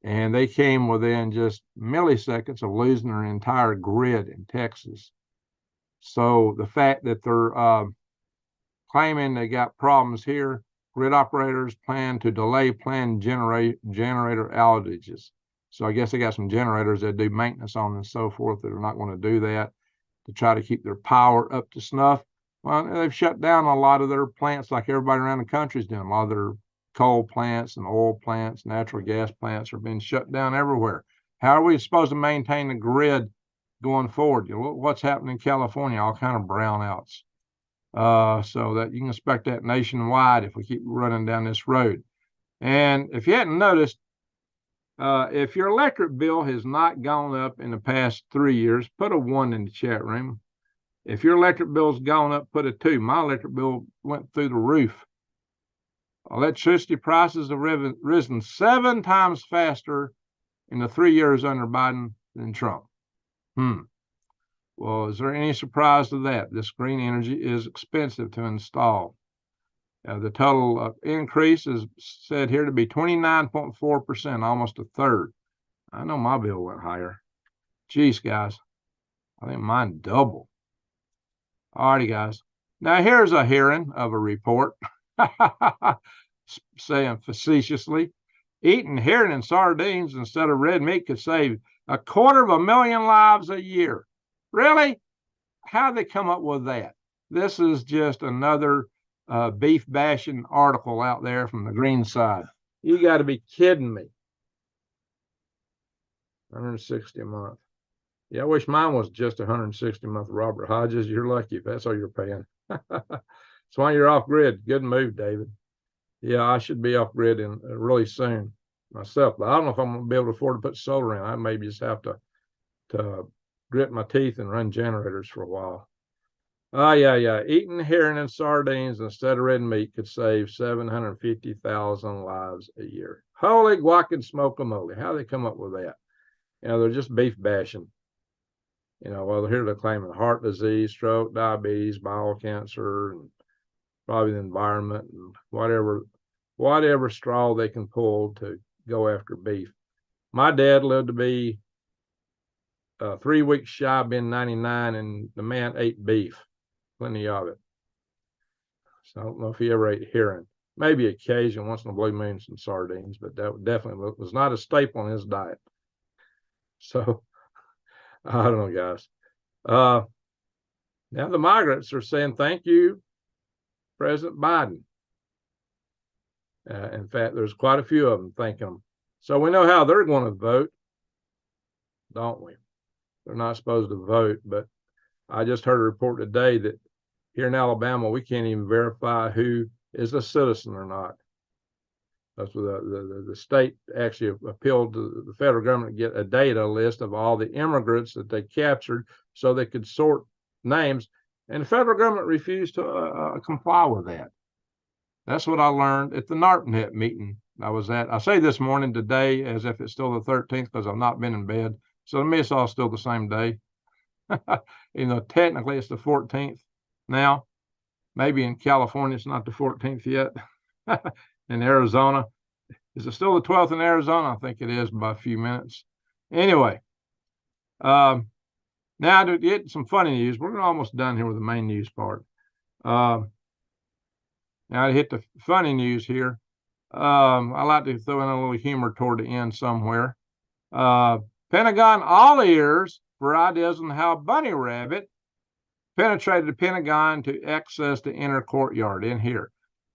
And they came within just milliseconds of losing their entire grid in Texas. So the fact that they're claiming they got problems here, grid operators plan to delay planned generator outages. So I guess they got some generators that do maintenance on and so forth that are not going to do that to try to keep their power up to snuff. Well, they've shut down a lot of their plants like everybody around the country is doing. A lot of their coal plants and oil plants, natural gas plants are being shut down everywhere. How are we supposed to maintain the grid going forward? What's happening in California? All kind of brownouts. So that you can expect that nationwide if we keep running down this road. And if you hadn't noticed, if your electric bill has not gone up in the past 3 years, put a 1 in the chat room. If your electric bill's gone up, put a 2. My electric bill went through the roof. Electricity prices have risen 7 times faster in the 3 years under Biden than Trump. Well, is there any surprise to that? This green energy is expensive to install. The total increase is said here to be 29.4%, almost a third. I know my bill went higher. Geez, guys, I think mine doubled. All righty, guys. Now, here's a hearing of a report saying facetiously, eating herring and sardines instead of red meat could save 250,000 lives a year. Really? How'd they come up with that? This is just another beef bashing article out there from the green side. You got to be kidding me. 160 a month. Yeah, I wish mine was just 160 a month. Robert Hodges, you're lucky if that's all you're paying. That's why you're off grid. Good move, David. Yeah, I should be off grid in really soon myself, but I don't know if I'm going to be able to afford to put solar in. I maybe just have to grit my teeth and run generators for a while. Yeah. Eating herring and sardines instead of red meat could save 750,000 lives a year. Holy guac smoke-a-moly. How they come up with that? They're just beef bashing. Well, here they're claiming heart disease, stroke, diabetes, bowel cancer, and probably the environment and whatever straw they can pull to go after beef. My dad lived to be 3 weeks shy of being 99, and the man ate beef, plenty of it. So I don't know if he ever ate herring. Maybe occasion, once in a blue moon, some sardines, but that definitely was not a staple in his diet. So I don't know, guys. Now the migrants are saying thank you, President Biden. In fact, there's quite a few of them thanking him. So we know how they're going to vote, don't we? They're not supposed to vote, but I just heard a report today that here in Alabama, we can't even verify who is a citizen or not. That's what the state actually appealed to the federal government to get a data list of all the immigrants that they captured so they could sort names. And the federal government refused to comply with that. That's what I learned at the NARPNet meeting I was at. I say this morning today as if it's still the 13th because I've not been in bed. So to me, it's all still the same day. Technically it's the 14th now. Maybe in California it's not the 14th yet. In Arizona, is it still the 12th in Arizona? I think it is by a few minutes. Anyway, now to get some funny news. We're almost done here with the main news part. Now to hit the funny news here. I like to throw in a little humor toward the end somewhere. Pentagon all ears for ideas on how Bunny Rabbit penetrated the Pentagon to access the inner courtyard in here.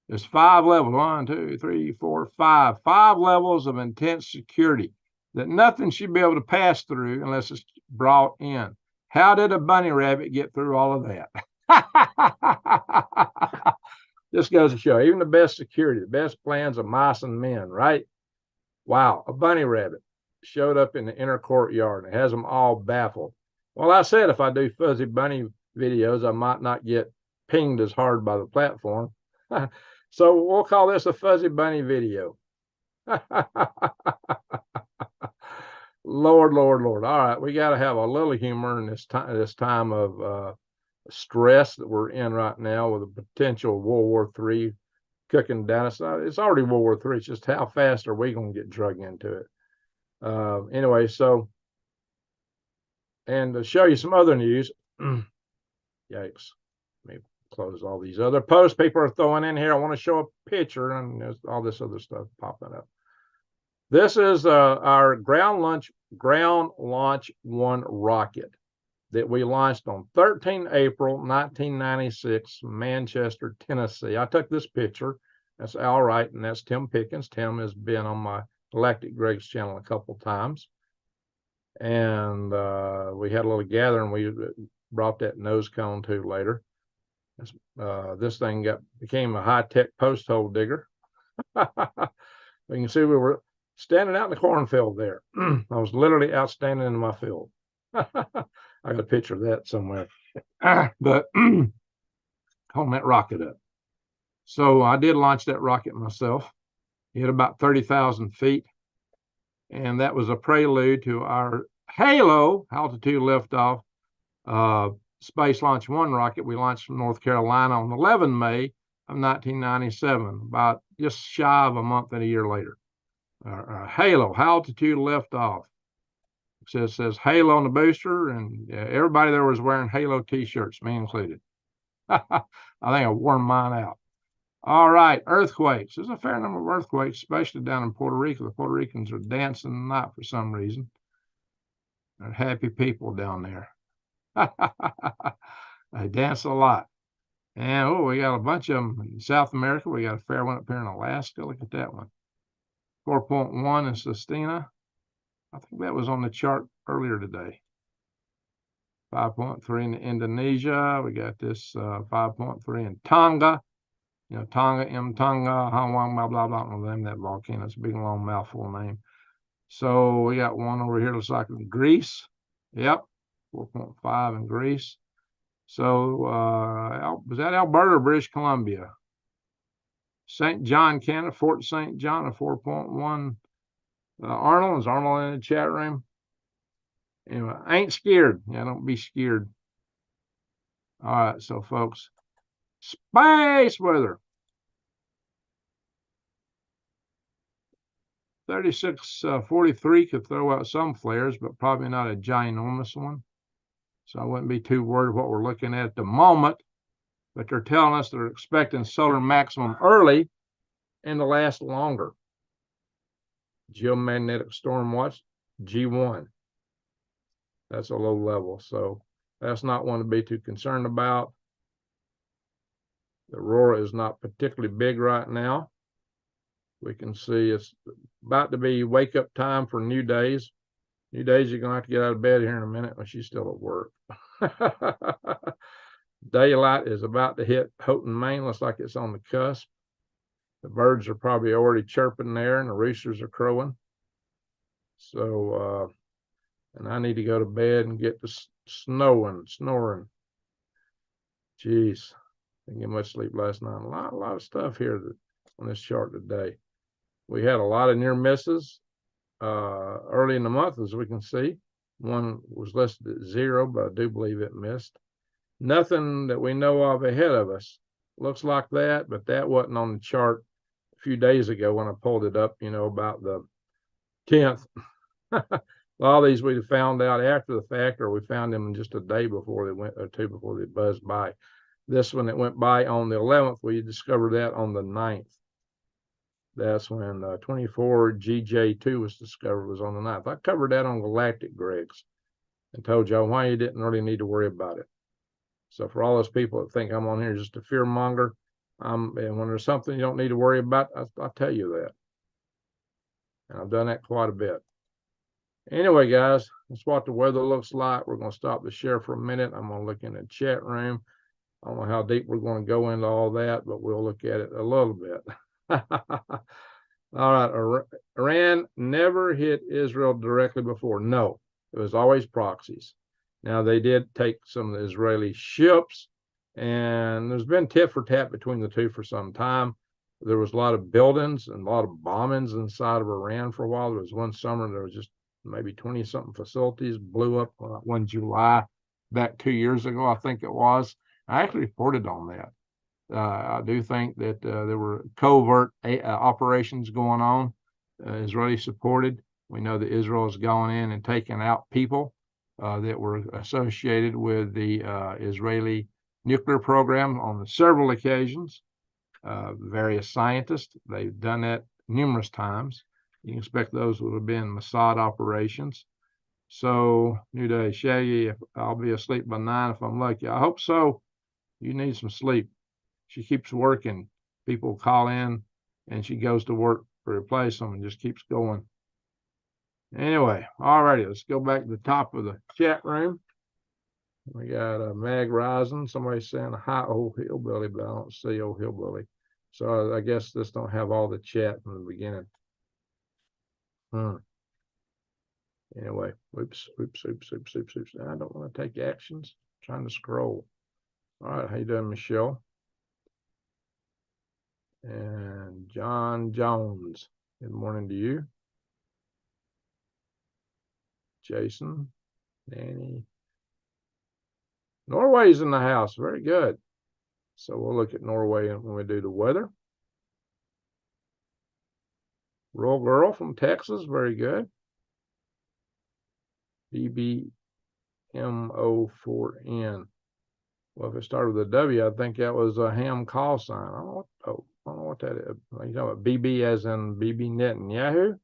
There's 5 levels, 1, 2, 3, 4, 5. 5 levels of intense security that nothing should be able to pass through unless it's brought in. How did a bunny rabbit get through all of that? This goes to show, even the best security, the best plans of mice and men, right? Wow, a bunny rabbit showed up in the inner courtyard and it has them all baffled. Well, I said if I do fuzzy bunny videos, I might not get pinged as hard by the platform. So we'll call this a fuzzy bunny video. Lord, Lord, Lord. All right, we got to have a little humor in this time of stress that we're in right now with a potential World War III cooking down. It's already World War III. It's just how fast are we going to get drug into it? Anyway, so, and to show you some other news, yikes. Let me close all these other posts people are throwing in here. I want to show a picture, and there's all this other stuff popping up. This is our ground launch 1 rocket that we launched on 13 April 1996, Manchester, Tennessee. I took this picture. That's Al Wright, and that's Tim Pickens. Tim has been on my Galactic Greg's channel a couple times. And we had a little gathering. We brought that nose cone to later. This thing became a high-tech post hole digger. You can see we were standing out in the cornfield there. I was literally out standing in my field. I got a picture of that somewhere. But holding that rocket up. So I did launch that rocket myself. It hit about 30,000 feet. And that was a prelude to our Halo altitude liftoff Space Launch 1 rocket we launched from North Carolina on 11 May of 1997, about just shy of a month and a year later. Halo, altitude liftoff. It says Halo on the booster, and everybody there was wearing Halo t-shirts, me included. I think I wore mine out. All right, earthquakes. There's a fair number of earthquakes, especially down in Puerto Rico. The Puerto Ricans are dancing tonight for some reason. They're happy people down there. They dance a lot. And we got a bunch of them in South America. We got a fair one up here in Alaska. Look at that one. 4.1 in Sistina. I think that was on the chart earlier today. 5.3 in Indonesia. We got this 5.3 in Tonga. Tonga, Tonga, Hawang, blah, blah, blah. I don't know the name of that volcano. It's a big, long, mouthful name. So we got one over here, looks like in Greece. Yep, 4.5 in Greece. So was that Alberta or British Columbia? St. John, Canada, Fort St. John, a 4.1. Arnold, is Arnold in the chat room? Anyway, I ain't scared. Yeah, don't be scared. All right, so folks, space weather. 3643 could throw out some flares, but probably not a ginormous one. So I wouldn't be too worried what we're looking at the moment. But they're telling us they're expecting solar maximum early and to last longer. Geomagnetic storm watch, G1. That's a low level, so that's not one to be too concerned about. The aurora is not particularly big right now. We can see it's about to be wake up time for new days. New Daisy's going to have to get out of bed here in a minute when she's still at work. Daylight is about to hit Houghton, Maine. Looks like it's on the cusp. The birds are probably already chirping there, and the roosters are crowing. So, and I need to go to bed and get the snoring. Jeez, didn't get much sleep last night. A lot of stuff here on this chart today. We had a lot of near misses early in the month, as we can see. One was listed at 0, but I do believe it missed. Nothing that we know of ahead of us. Looks like that, but that wasn't on the chart a few days ago when I pulled it up, about the 10th. A lot of these we found out after the fact, or we found them just a day before they went, or two before they buzzed by. This one that went by on the 11th, we discovered that on the 9th. That's when 24 GJ2 was discovered, was on the 9th. I covered that on Galactic Greg's and told y'all why you didn't really need to worry about it. So for all those people that think I'm on here just a fear monger, and when there's something you don't need to worry about, I'll tell you that. And I've done that quite a bit. Anyway, guys, that's what the weather looks like. We're going to stop the share for a minute. I'm going to look in the chat room. I don't know how deep we're going to go into all that, but we'll look at it a little bit. All right. Iran never hit Israel directly before. No, it was always proxies. Now, they did take some of the Israeli ships, and there's been tit for tat between the two for some time. There was a lot of buildings and a lot of bombings inside of Iran for a while. There was one summer, there was just maybe 20-something facilities blew up one July back 2 years ago, I think it was. I actually reported on that. I do think that there were covert operations going on, Israeli supported. We know that Israel has gone in and taken out people that were associated with the Israeli nuclear program on several occasions. Various scientists, they've done that numerous times. You can expect those would have been Mossad operations. So, New Day, Shaggy, I'll be asleep by 9 if I'm lucky. I hope so. You need some sleep. She keeps working. People call in and she goes to work to replace them and just keeps going. Anyway, all righty, let's go back to the top of the chat room. We got Mag Rising. Somebody saying hi, old hillbilly, but I don't see old hillbilly. So I guess this don't have all the chat from the beginning. Anyway, oops. I don't want to take actions. I'm trying to scroll. All right, how you doing, Michelle? And John Jones. Good morning to you. Jason, Nanny. Norway's in the house. Very good. So we'll look at Norway when we do the weather. Rural Girl from Texas. Very good. BBMO4N. Well, if it started with a W, I think that was a ham call sign. I don't know what that is. You know what? BB as in BB Netanyahu.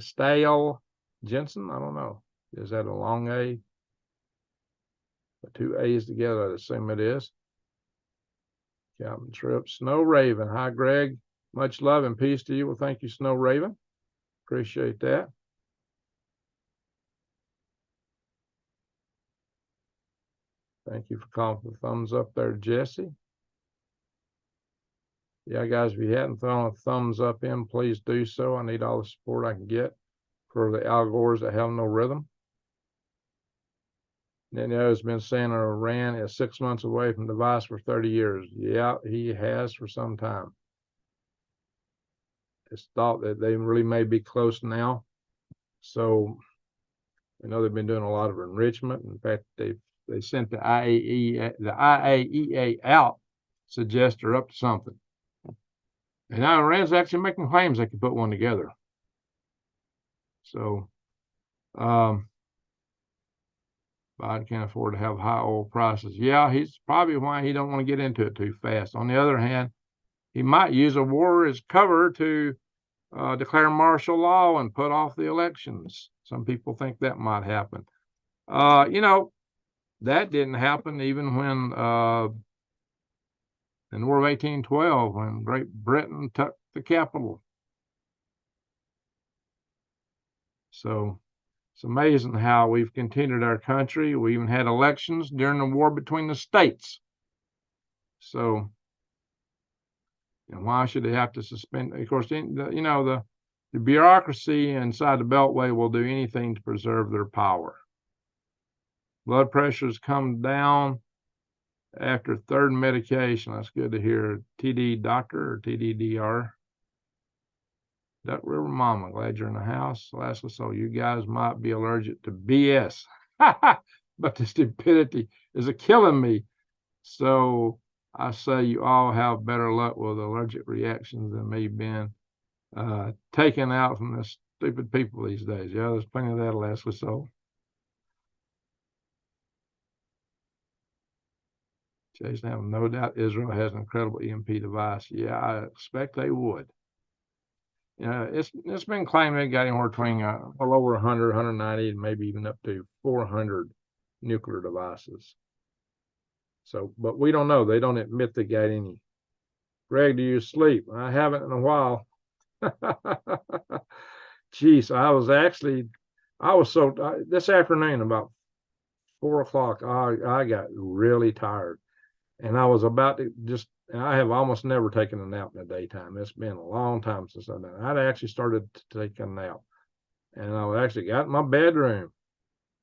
Stale Jensen. I don't know. Is that a long A? Two A's together, I'd assume it is. Captain Trip. Snow Raven. Hi, Greg. Much love and peace to you. Well, thank you, Snow Raven. Appreciate that. Thank you for calling for the thumbs up there, Jesse. Yeah, guys, if you hadn't thrown a thumbs up in, please do so. I need all the support I can get for the Al Gores that have no rhythm. Netanyahu has been saying Iran is 6 months away from the device for 30 years. Yeah, he has for some time. It's thought that they really may be close now. So I know they've been doing a lot of enrichment. In fact, they sent the IAEA out, suggest they're up to something. And now Iran's actually making claims they can put one together. So Biden can't afford to have high oil prices. Yeah, he's probably why he don't want to get into it too fast. On the other hand, he might use a war as cover to declare martial law and put off the elections. Some people think that might happen. That didn't happen even when in the War of 1812, when Great Britain took the capital. So it's amazing how we've continued our country. We even had elections during the war between the states. So, and why should they have to suspend? Of course, the bureaucracy inside the Beltway will do anything to preserve their power. Blood pressure's come down after third medication. That's good to hear. TD doctor or TDDR. Duck River Mama, glad you're in the house. Lastly, so you guys might be allergic to BS. But the stupidity is killing me. So I say you all have better luck with allergic reactions than me being taken out from the stupid people these days. Yeah, there's plenty of that, Lastly, so. Jason, I have no doubt Israel has an incredible EMP device. Yeah, I expect they would. It's been claimed they got anywhere between well over 100, 190, and maybe even up to 400 nuclear devices. So, but we don't know. They don't admit they got any. Greg, do you sleep? I haven't in a while. Geez, this afternoon about 4 o'clock, I got really tired. And I was about to I have almost never taken a nap in the daytime. It's been a long time since I've done it. I'd actually started to take a nap. And I actually got in my bedroom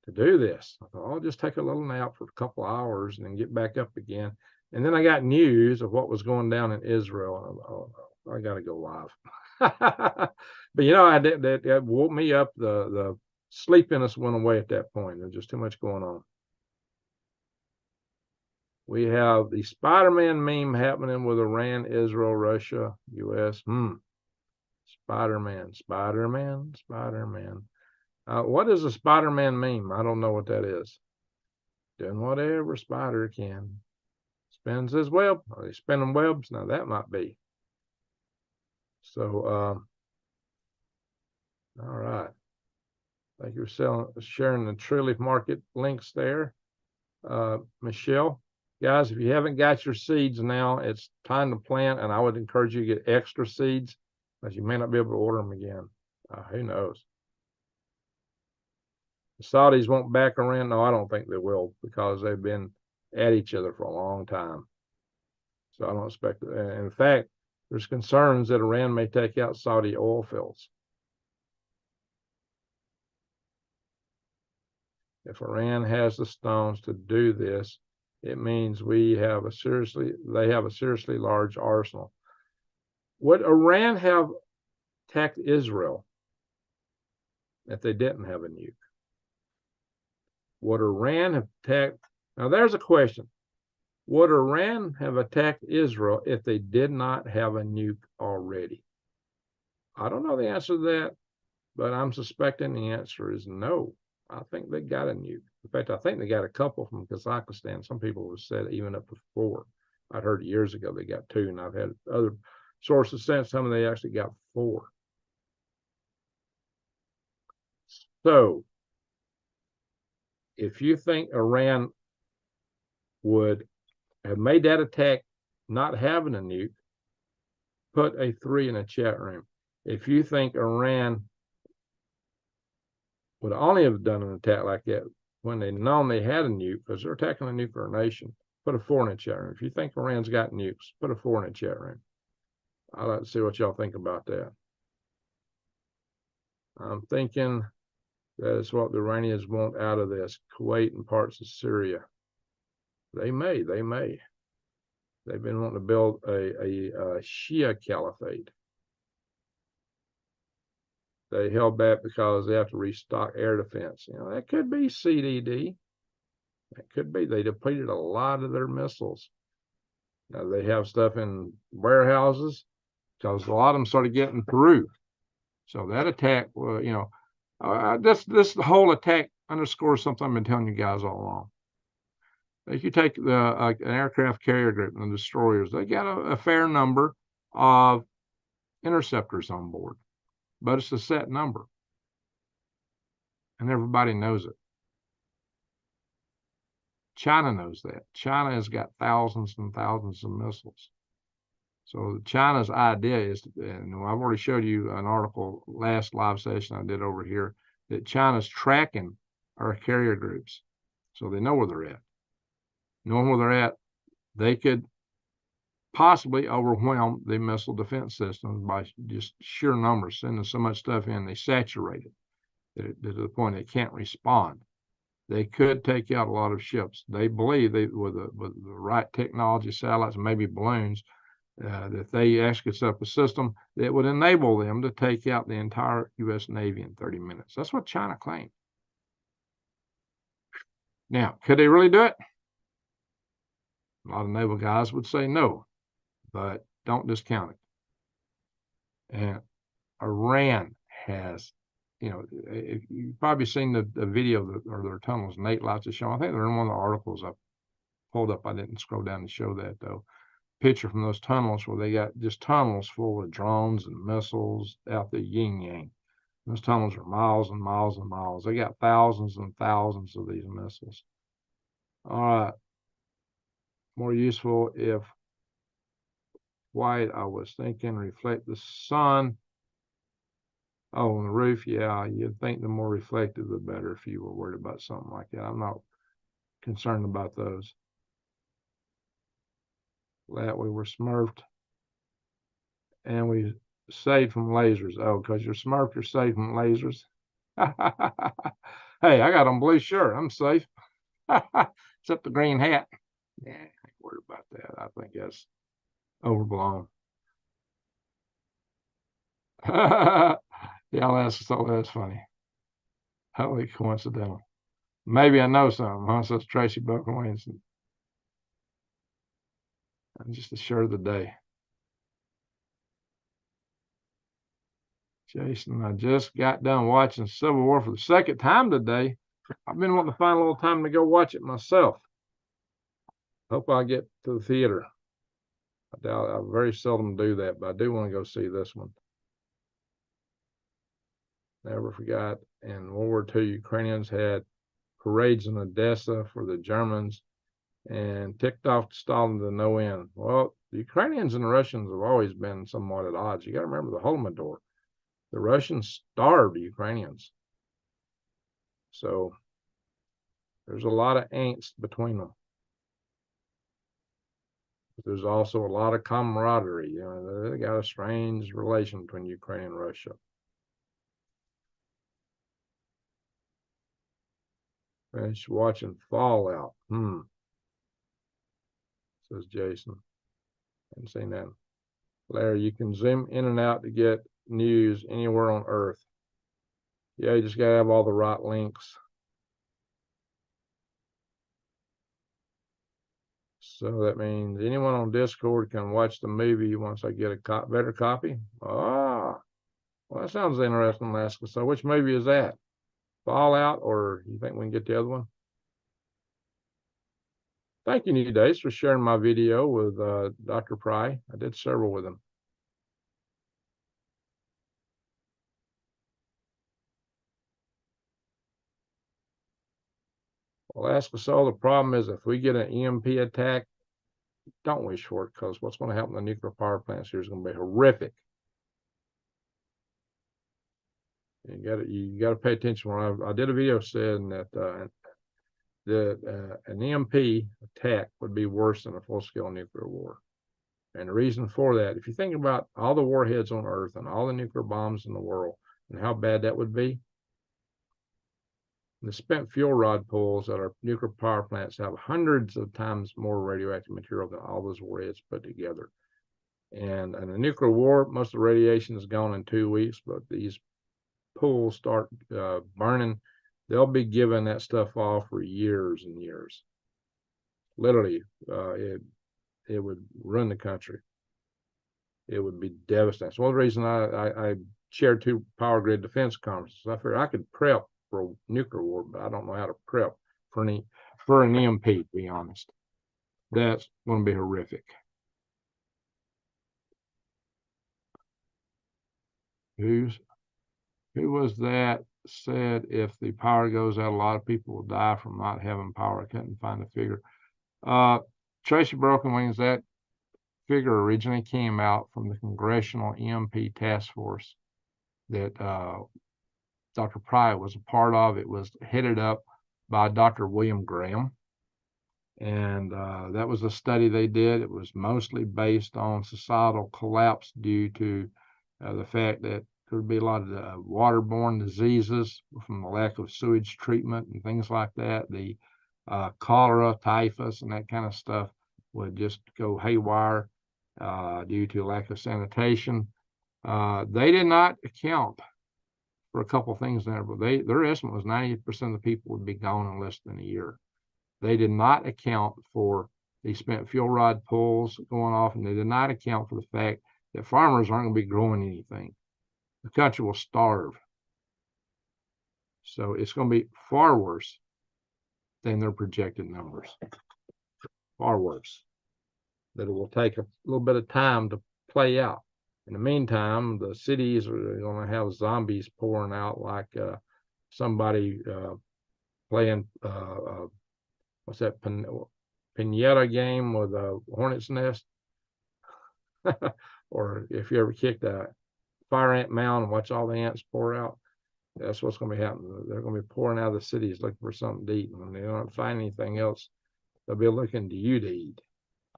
to do this. I thought, I'll just take a little nap for a couple of hours and then get back up again. And then I got news of what was going down in Israel. I got to go live. But that woke me up. The sleepiness went away at that point. There's just too much going on. We have the Spider-Man meme happening with Iran, Israel, Russia, U.S. Spider-Man. What is a Spider-Man meme? I don't know what that is. Doing whatever Spider can. Spins his web. Are they spinning webs? Now that might be. So, all right. Thank you for sharing the Tree Leaf Market links there, Michelle. Guys, if you haven't got your seeds now, it's time to plant, and I would encourage you to get extra seeds, because you may not be able to order them again. Who knows? The Saudis won't back Iran. No, I don't think they will, because they've been at each other for a long time. So I don't expect it. In fact, there's concerns that Iran may take out Saudi oil fields. If Iran has the stones to do this, it means they have a seriously large arsenal. Would Iran have attacked Israel if they didn't have a nuke? Would Iran have attacked? Now there's a question. Would Iran have attacked Israel if they did not have a nuke already? I don't know the answer to that, but I'm suspecting the answer is no. I think they got a nuke. In fact, I think they got a couple from Kazakhstan. Some people have said even up to 4. I'd heard years ago they got 2, and I've had other sources since telling me they actually got 4. So, if you think Iran would have made that attack not having a nuke, put a 3 in the chat room. If you think Iran would only have done an attack like that when they known they had a nuke, because they're attacking a nuclear nation, put a 4 in the chat room. If you think Iran's got nukes, put a 4 in the chat room. I'd like to see what y'all think about that. I'm thinking that is what the Iranians want out of this. Kuwait and parts of Syria. They may. They've been wanting to build a Shia caliphate. They held back because they have to restock air defense. That could be CDD. That could be. They depleted a lot of their missiles. Now they have stuff in warehouses because a lot of them started getting through. So that attack, this whole attack underscores something I've been telling you guys all along. If you take an aircraft carrier group and the destroyers, they got a fair number of interceptors on board, but it's a set number, and everybody knows it. China knows that. China has got thousands and thousands of missiles. So China's idea is, and I've already showed you an article last live session I did over here, that China's tracking our carrier groups. So they know where they're at. Knowing where they're at, they could possibly overwhelm the missile defense systems by just sheer numbers, sending so much stuff in, they saturate it to the point they can't respond. They could take out a lot of ships. They believe with the right technology, satellites, maybe balloons, that they actually set up a system that would enable them to take out the entire U.S. Navy in 30 minutes. That's what China claimed. Now, could they really do it? A lot of naval guys would say no, but don't discount it. And Iran has, you've probably seen the video or their tunnels Nate likes to show. I think they're in one of the articles I pulled up. I didn't scroll down to show that though. Picture from those tunnels where they got just tunnels full of drones and missiles out the yin yang. Those tunnels are miles and miles and miles. They got thousands and thousands of these missiles. All right. More useful if white, I was thinking, reflect the sun. Oh, on the roof, yeah, you'd think the more reflective, the better if you were worried about something like that. I'm not concerned about those. That we were smurfed and we saved from lasers. Oh, because you're smurfed, you're saved from lasers. Hey, I got on blue shirt. I'm safe. Except the green hat. Yeah, I ain't worried about that. I think that's overblown. Yeah, that's funny. Totally coincidental. Maybe I know something, huh? Says Tracy Buckle Williamson. I'm just assured of the day. Jason, I just got done watching Civil War for the second time today. I've been wanting to find a little time to go watch it myself. Hope I get to the theater. I doubt I very seldom do that, but I do want to go see this one. Never forgot. In World War II, Ukrainians had parades in Odessa for the Germans and ticked off Stalin to no end. Well, the Ukrainians and the Russians have always been somewhat at odds. You got to remember the Holodomor. The Russians starved the Ukrainians. So there's a lot of angst between them. But there's also a lot of camaraderie. They got a strange relation between Ukraine and Russia. Finished watching Fallout. Says Jason. Haven't seen that. Larry, you can zoom in and out to get news anywhere on Earth. Yeah, you just got to have all the right links. So that means anyone on Discord can watch the movie once I get a better copy. Ah, well, that sounds interesting, Alaska. So which movie is that? Fallout, or you think we can get the other one? Thank you, New Days, for sharing my video with Dr. Pry. I did several with him. Alaska, so the problem is if we get an EMP attack, don't wish for it, because what's going to happen to the nuclear power plants here is going to be horrific. You got to pay attention. When I did a video saying that an EMP attack would be worse than a full-scale nuclear war. And the reason for that, if you think about all the warheads on Earth and all the nuclear bombs in the world and how bad that would be, the spent fuel rod pools at our nuclear power plants have hundreds of times more radioactive material than all those warheads put together. And in a nuclear war, most of the radiation is gone in 2 weeks, but these pools start burning. They'll be giving that stuff off for years and years. Literally, it would ruin the country. It would be devastating. So one reason I chaired 2 power grid defense conferences. I figured I could prep for a nuclear war, but I don't know how to prep for an EMP, to be honest. That's going to be horrific. Who was that said if the power goes out, a lot of people will die from not having power? I couldn't find the figure. Tracy Broken Wings, that figure originally came out from the Congressional EMP Task Force that Dr. Pryor was a part of. It was headed up by Dr. William Graham. And that was a study they did. It was mostly based on societal collapse due to the fact that there would be a lot of waterborne diseases from the lack of sewage treatment and things like that. The cholera, typhus, and that kind of stuff would just go haywire due to lack of sanitation. They did not account for a couple of things there, but their estimate was 90% of the people would be gone in less than a year. They did not account for the spent fuel rod pulls going off, and they did not account for the fact that farmers aren't going to be growing anything. The country will starve. So it's going to be far worse than their projected numbers. Far worse. That it will take a little bit of time to play out. In the meantime, the cities are going to have zombies pouring out like somebody playing what's that pinata game with a hornet's nest? Or if you ever kicked a fire ant mound and watch all the ants pour out, that's what's going to be happening. They're going to be pouring out of the cities looking for something to eat. And when they don't find anything else, they'll be looking to you to eat.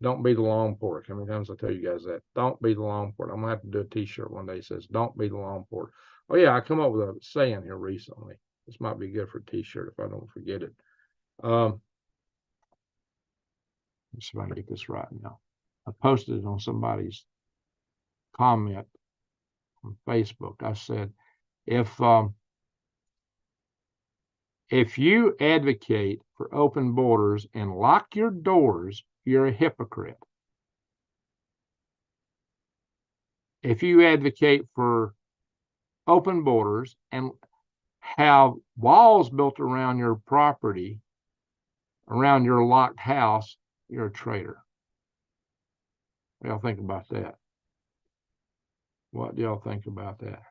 Don't be the long pork. How many times I tell you guys that? Don't be the long pork. I'm going to have to do a t-shirt one day that says, don't be the long pork. Oh, yeah, I come up with a saying here recently. This might be good for a t-shirt if I don't forget it. Let's see if I can get this right now. I posted it on somebody's comment on Facebook. I said, if you advocate for open borders and lock your doors, you're a hypocrite. If you advocate for open borders and have walls built around your property, around your locked house, you're a traitor. What do y'all think about that? What do y'all think about that?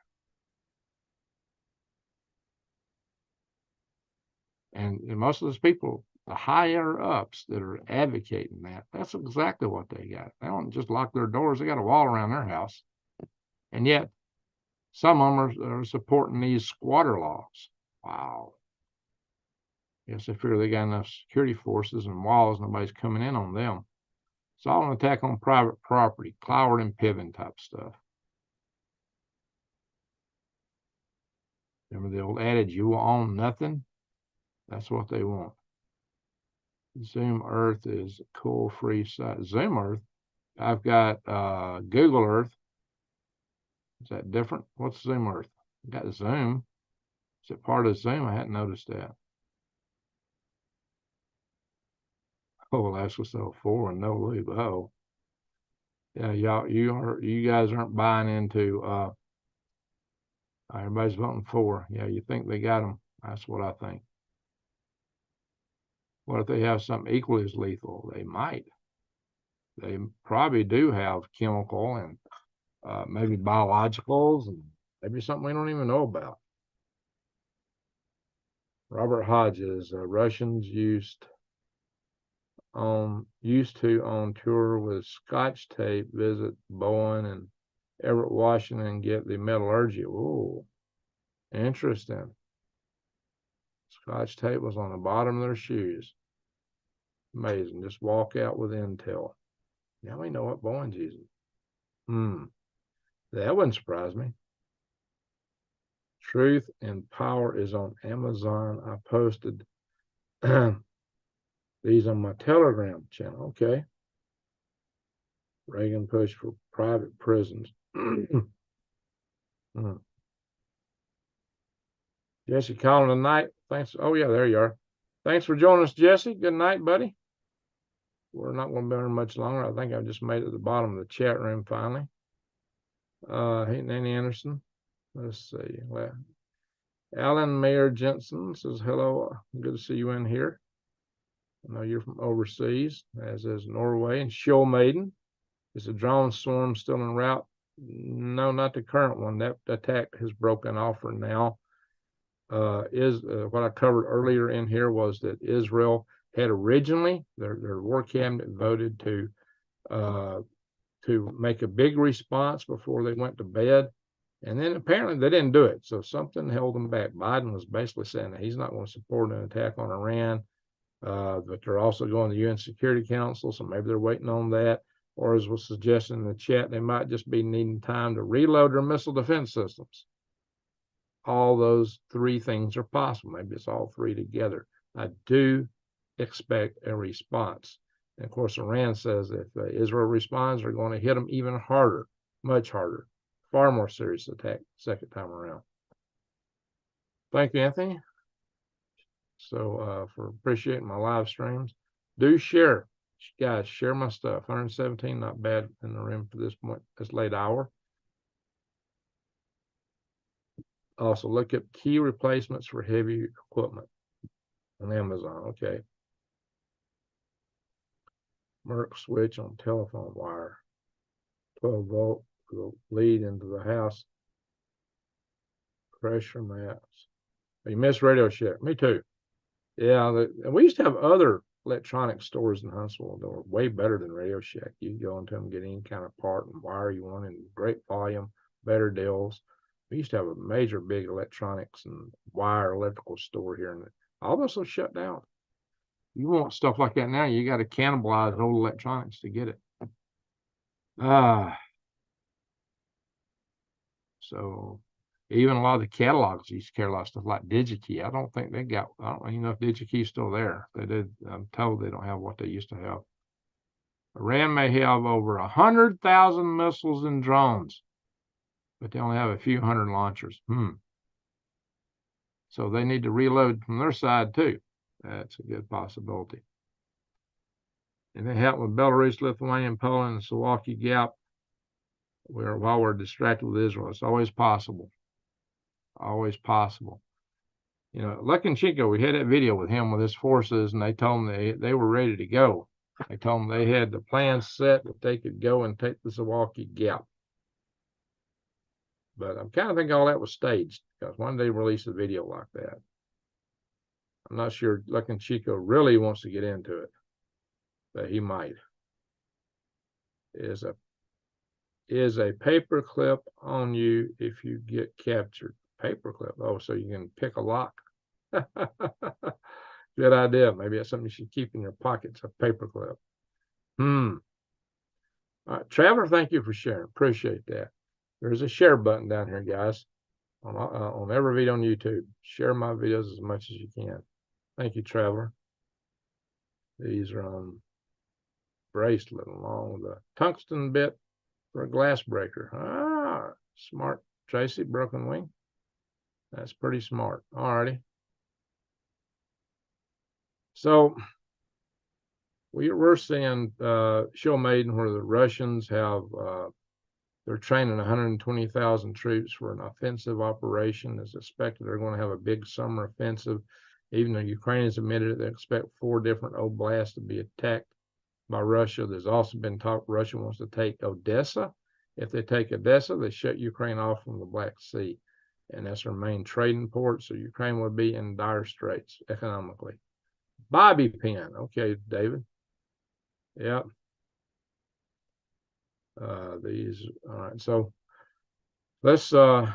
And most of those people, the higher ups that are advocating that, that's exactly what they got. They don't just lock their doors. They got a wall around their house. And yet, some of them are supporting these squatter laws. Wow. Yes, they figure they got enough security forces and walls, nobody's coming in on them. It's all an attack on private property, Cloward and Piven type stuff. Remember the old adage, you will own nothing? That's what they want. Zoom Earth is a cool free site. Zoom Earth, I've got Google Earth. Is that different? What's Zoom Earth? I've got Zoom. Is it part of Zoom? I hadn't noticed that. Oh, that's what's so for and no lube. Oh, yeah, you guys aren't buying into. Everybody's voting for. Yeah, you think they got them? That's what I think. What if they have something equally as lethal? They might. They probably do have chemical and maybe biologicals and maybe something we don't even know about. Robert Hodges, Russians used to on tour with Scotch tape visit Bowen and Everett, Washington, and get the metallurgy. Oh, interesting. Scotch tape was on the bottom of their shoes. Amazing. Just walk out with intel. Now we know what Bowen's using. That wouldn't surprise me. Truth and Power is on Amazon. I posted these on my Telegram channel. Okay. Reagan push for private prisons. Jesse calling tonight. Thanks. Oh, yeah, there you are. Thanks for joining us, Jesse. Good night, buddy. We're not going to be here much longer. I think I just made it to the bottom of the chat room finally. Hey, Nanny Anderson. Let's see. Well, Alan Mayer Jensen says, hello. Good to see you in here. I know you're from overseas, as is Norway. And Shoal Maiden. Is the drone swarm still en route? No, not the current one. That attack has broken off for now. What I covered earlier in here was that Israel had originally, their war cabinet voted to make a big response before they went to bed. And then apparently they didn't do it. So something held them back. Biden was basically saying that he's not going to support an attack on Iran, but they're also going to the UN Security Council. So maybe they're waiting on that. Or as was suggested in the chat, they might just be needing time to reload their missile defense systems. All those three things are possible. Maybe it's all three together. I do expect a response. And of course, Iran says if Israel responds, they're going to hit them even harder, much harder, far more serious attack second time around. Thank you, Anthony. So for appreciating my live streams. Do share, guys, share my stuff. 117, not bad in the room for this point, this late hour. Also, look at key replacements for heavy equipment on Amazon. Okay. Merc switch on telephone wire. 12 volt will lead into the house. Pressure maps. You missed Radio Shack. Me too. Yeah, we used to have other electronic stores in Huntsville that were way better than Radio Shack. You could go into them, get any kind of part and wire you want in great volume, better deals. We used to have a major big electronics and wire electrical store here, and all those will shut down. You want stuff like that now, you got to cannibalize old electronics to get it. So even a lot of the catalogs used to carry a lot of stuff like DigiKey. I don't think they got, I don't even know if DigiKey's still there. They did, I'm told they don't have what they used to have. Iran may have over 100,000 missiles and drones, but they only have a few hundred launchers. So they need to reload from their side too. That's a good possibility. And they help with Belarus, Lithuania, and Poland, and the Suwalki Gap, while we're distracted with Israel. It's always possible. Always possible. You know, Lukashenko, we had that video with him with his forces, and they told him they were ready to go. They told him they had the plan set that they could go and take the Suwalki Gap. But I'm kind of thinking all that was staged, because when they release a video like that, I'm not sure Lukashenko really wants to get into it, but he might. Is a paperclip on you if you get captured? Paperclip. Oh, so you can pick a lock. Good idea. Maybe that's something you should keep in your pockets, a paperclip. All right, Traveler, thank you for sharing. Appreciate that. There's a share button down here, guys, on every video on YouTube. Share my videos as much as you can. Thank you, Traveler. These are on bracelet along with a tungsten bit for a glass breaker. Ah, smart, Tracy. Broken wing. That's pretty smart. Alrighty. So we're seeing Show Maiden where the Russians have they're training 120,000 troops for an offensive operation. It's expected they're going to have a big summer offensive. Even though Ukrainians admitted it, they expect 4 different oblasts to be attacked by Russia. There's also been talk Russia wants to take Odessa. If they take Odessa, they shut Ukraine off from the Black Sea. And that's their main trading port. So Ukraine would be in dire straits economically. Bobby pin. Okay, David. Yep. These, all right. So let's kind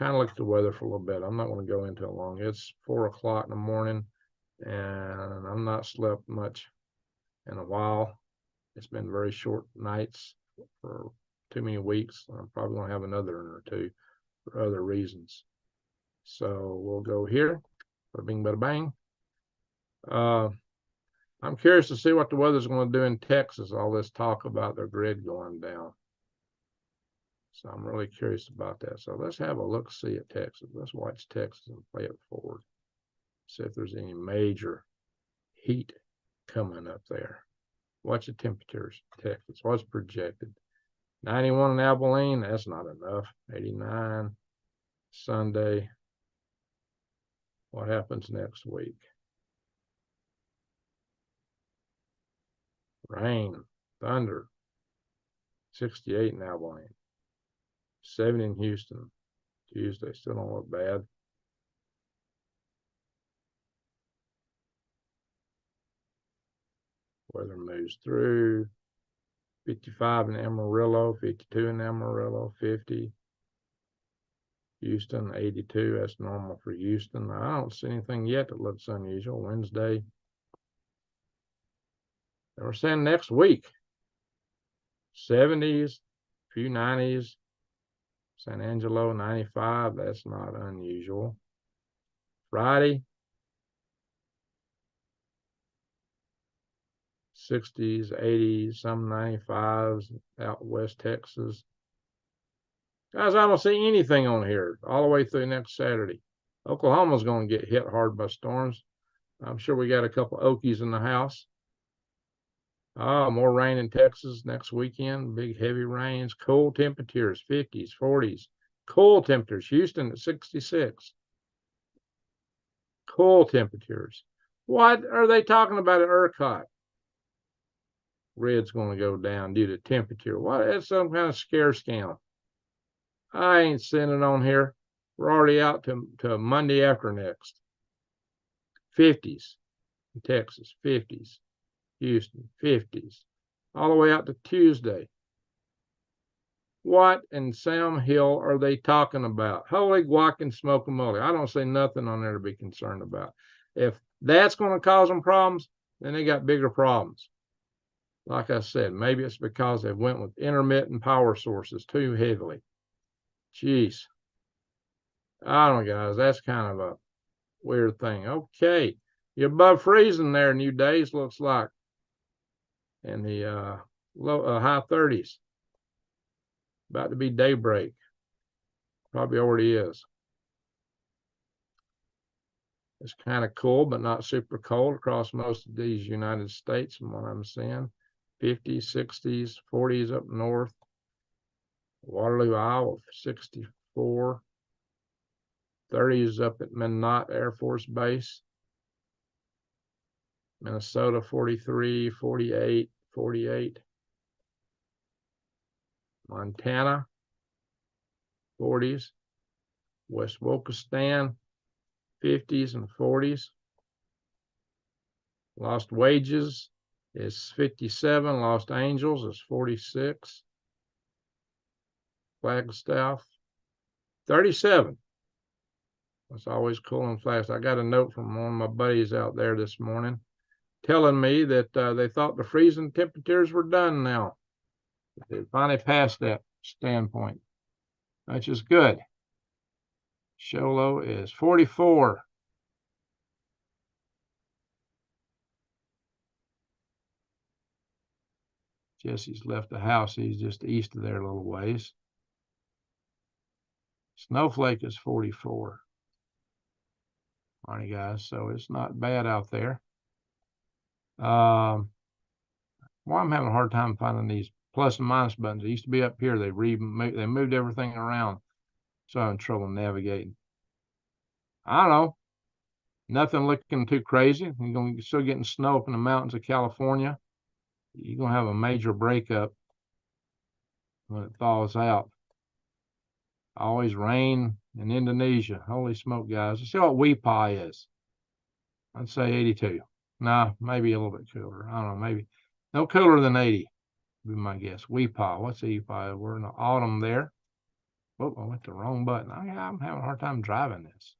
of look at the weather for a little bit. I'm not going to go into it long. It's 4 o'clock in the morning, and I'm not slept much in a while. It's been very short nights for too many weeks. I'm probably going to have another one or two for other reasons. So we'll go here. Bada bing, bada bang. I'm curious to see what the weather's going to do in Texas, all this talk about their grid going down. So I'm really curious about that. So let's have a look-see at Texas. Let's watch Texas and play it forward. See if there's any major heat coming up there. Watch the temperatures in Texas. What's projected? 91 in Abilene. That's not enough. 89 Sunday. What happens next week? Rain, thunder. 68 in Abilene. 70 in Houston. Tuesday still don't look bad. Weather moves through. 55 in Amarillo, 52 in Amarillo, 50. Houston, 82. That's normal for Houston. I don't see anything yet that looks unusual. Wednesday. And we're saying next week, 70s, few 90s. San Angelo, 95. That's not unusual. Friday, 60s, 80s, some 95s out West Texas. Guys, I don't see anything on here all the way through next Saturday. Oklahoma's going to get hit hard by storms. I'm sure we got a couple Okies in the house. More rain in Texas next weekend. Big heavy rains. Cool temperatures, 50s, 40s. Cool temperatures. Houston at 66. Cool temperatures. What are they talking about at ERCOT? Red's going to go down due to temperature. What? That's some kind of scare scam. I ain't seeing it on here. We're already out to Monday after next. 50s in Texas, 50s. Houston, 50s. All the way out to Tuesday. What in Sam Hill are they talking about? Holy guac and smoke-a-moly. I don't see nothing on there to be concerned about. If that's going to cause them problems, then they got bigger problems. Like I said, maybe it's because they went with intermittent power sources too heavily. Jeez. I don't know, guys. That's kind of a weird thing. Okay. You're above freezing there, New Days, looks like. In the high 30s. About to be daybreak. Probably already is. It's kind of cool, but not super cold across most of these United States from what I'm seeing. 50s, 60s, 40s up north. Waterloo, Iowa, 64. 30s up at Minot Air Force Base. Minnesota, 43, 48, 48. Montana, 40s. West Wokistan, 50s and 40s. Lost Wages is 57. Lost Angels is 46. Flagstaff, 37. That's always cool and fast. I got a note from one of my buddies out there this morning telling me that they thought the freezing temperatures were done now. They finally passed that standpoint, which is good. Show low is 44. Jesse's left the house. He's just east of there a little ways. Snowflake is 44. All right, guys. So it's not bad out there. Well, I'm having a hard time finding these plus and minus buttons. They used to be up here. They moved everything around. So I'm in trouble navigating. I don't know. Nothing looking too crazy. You're going to still getting snow up in the mountains of California. You're going to have a major breakup when it thaws out. Always rain in Indonesia. Holy smoke, guys. Let's see what WWIII is. I'd say 82. Nah, maybe a little bit cooler. I don't know. Maybe no cooler than 80 would be my guess. WWIII. What's WWIII? We're in the autumn there. Oh, I went the wrong button. I'm having a hard time driving this.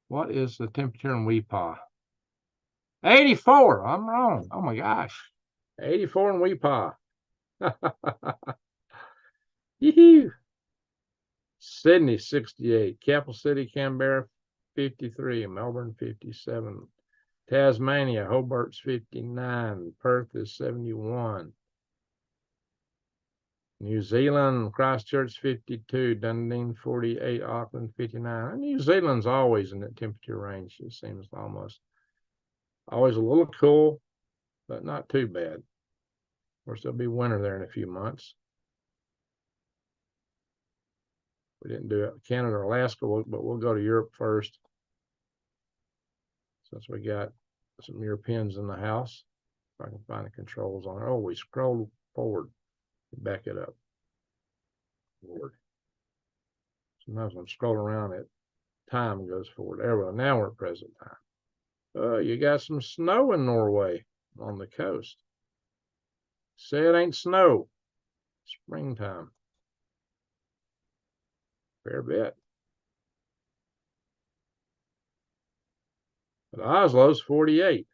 What is the temperature in WWIII? 84. I'm wrong. Oh my gosh. 84 in WWIII. Yee-hoo. Sydney, 68. Capital City, Canberra, 53. Melbourne, 57. Tasmania, Hobart's 59. Perth is 71. New Zealand, Christchurch, 52. Dunedin, 48. Auckland, 59. And New Zealand's always in that temperature range. It seems almost always a little cool, but not too bad. Of course, there'll be winter there in a few months. We didn't do it Canada or Alaska, but we'll go to Europe first. Since we got some Europeans in the house. If I can find the controls on it. Oh, we scroll forward. Back it up. Forward. Sometimes when I'm scrolling around it, time goes forward. There we go. Now we're at present time. You got some snow in Norway on the coast. Say it ain't snow. Springtime. Fair bit. But Oslo's 48.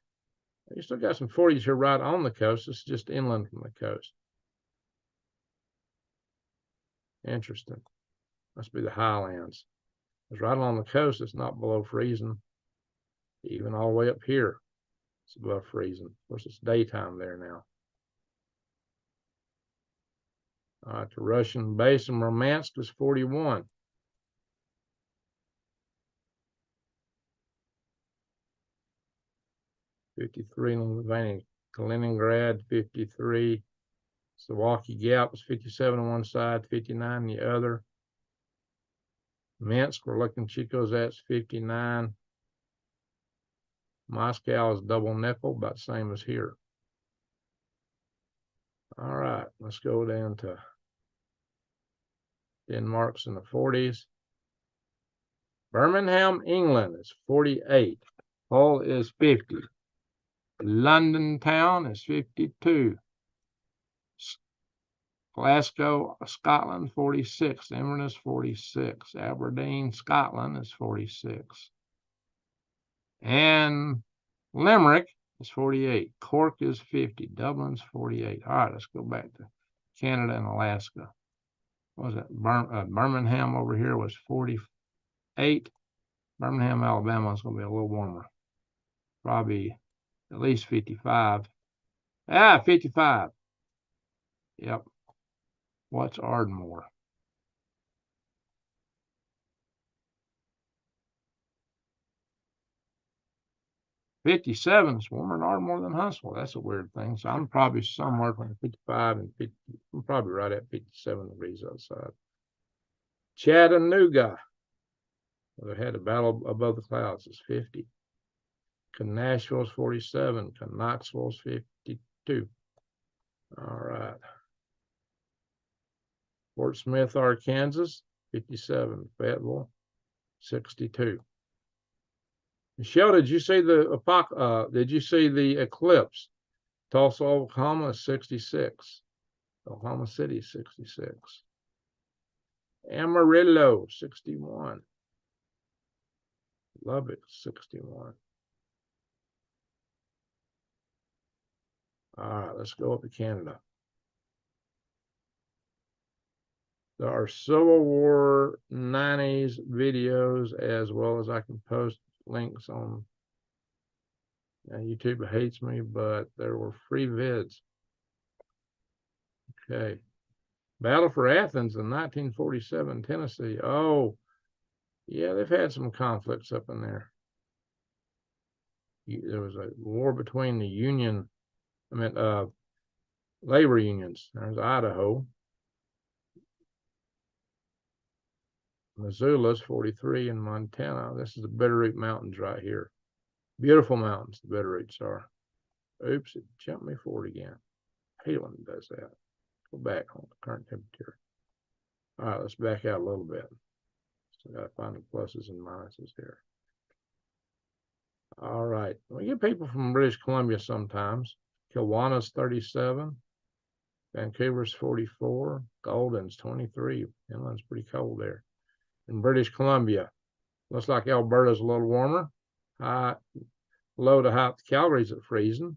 You still got some 40s here right on the coast. It's just inland from the coast. Interesting. Must be the highlands. It's right along the coast. It's not below freezing. Even all the way up here, it's above freezing. Of course, it's daytime there now. All right, the Russian base in Murmansk is 41. '53 in Lithuania, Kaliningrad, 53. Slovakia Gap was 57 on one side, 59 on the other. Minsk, where looking Chico's at, 59. Moscow is double nickel, about the same as here. All right, let's go down to Denmark's in the 40s. Birmingham, England is 48. Hull is 50. London town is 52. Glasgow, Scotland, 46. Inverness, 46. Aberdeen, Scotland is 46. And Limerick is 48. Cork is 50. Dublin's 48. All right, let's go back to Canada and Alaska. What was that? Birmingham over here was 48. Birmingham, Alabama is going to be a little warmer. Probably at least 55. 55. Yep. What's Ardmore? '57 is warmer in Ardmore than Huntsville. That's a weird thing. So I'm probably somewhere between 55 and 50. I'm probably right at 57 degrees outside. Chattanooga, they had a battle above the clouds, is 50. Nashville's 47. Knoxville's 52. All right. Fort Smith, Arkansas, 57. Fayetteville, 62. Michelle, did you see the eclipse? Tulsa, Oklahoma, 66. Oklahoma City, 66. Amarillo, 61. Lubbock, 61. All right, let's go up to Canada. There are Civil War 90s videos, as well as I can post links on. YouTube hates me, but there were free vids. Okay. Battle for Athens in 1947, Tennessee. Oh, yeah, they've had some conflicts up in there. There was a war between the labor unions. There's Idaho. Missoula's 43 in Montana. This is the Bitterroot Mountains right here. Beautiful mountains, the Bitterroots are. Oops, it jumped me forward again. Halen does that. Go back on the current temperature. All right, let's back out a little bit. So I got to find the pluses and minuses here. All right, we get people from British Columbia sometimes. Kiwana's 37. Vancouver's 44. Golden's 23. Inland's pretty cold there. In British Columbia, looks like Alberta's a little warmer. Low to high, Calgary's at freezing.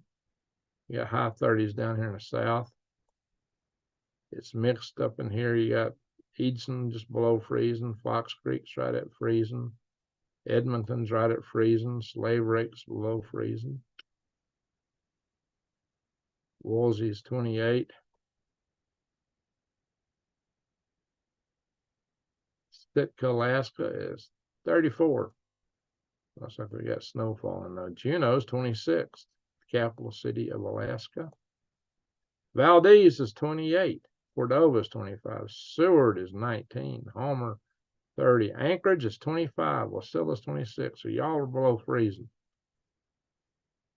You got high 30s down here in the south. It's mixed up in here. You got Edson just below freezing. Fox Creek's right at freezing. Edmonton's right at freezing. Slave Lake's below freezing. Woolsey's 28. Sitka, Alaska is 34. Looks like we got snow falling though. Juneau's 26, capital city of Alaska. Valdez is 28. Cordova's 25. Seward is 19. Homer 30. Anchorage is 25. Wacilla's 26. So y'all are below freezing.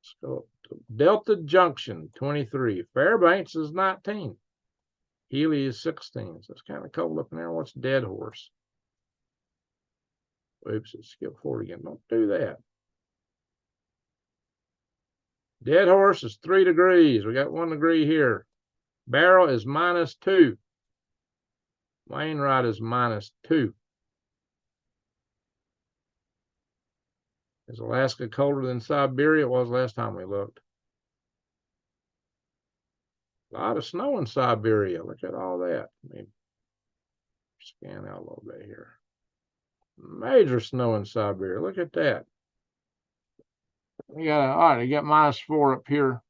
Let's go up to Delta Junction 23. Fairbanks is 19. Healy is 16. So it's kind of cold up in there. What's Dead Horse? Oops, it skipped forward again. Don't do that. Dead Horse is 3 degrees. We got 1 degree here. Barrow is -2. Wainwright is -2. Is Alaska colder than Siberia? It was last time we looked. A lot of snow in Siberia. Look at all that. Let me scan out a little bit here. Major snow in Siberia. Look at that. We got all right. I got -4 up here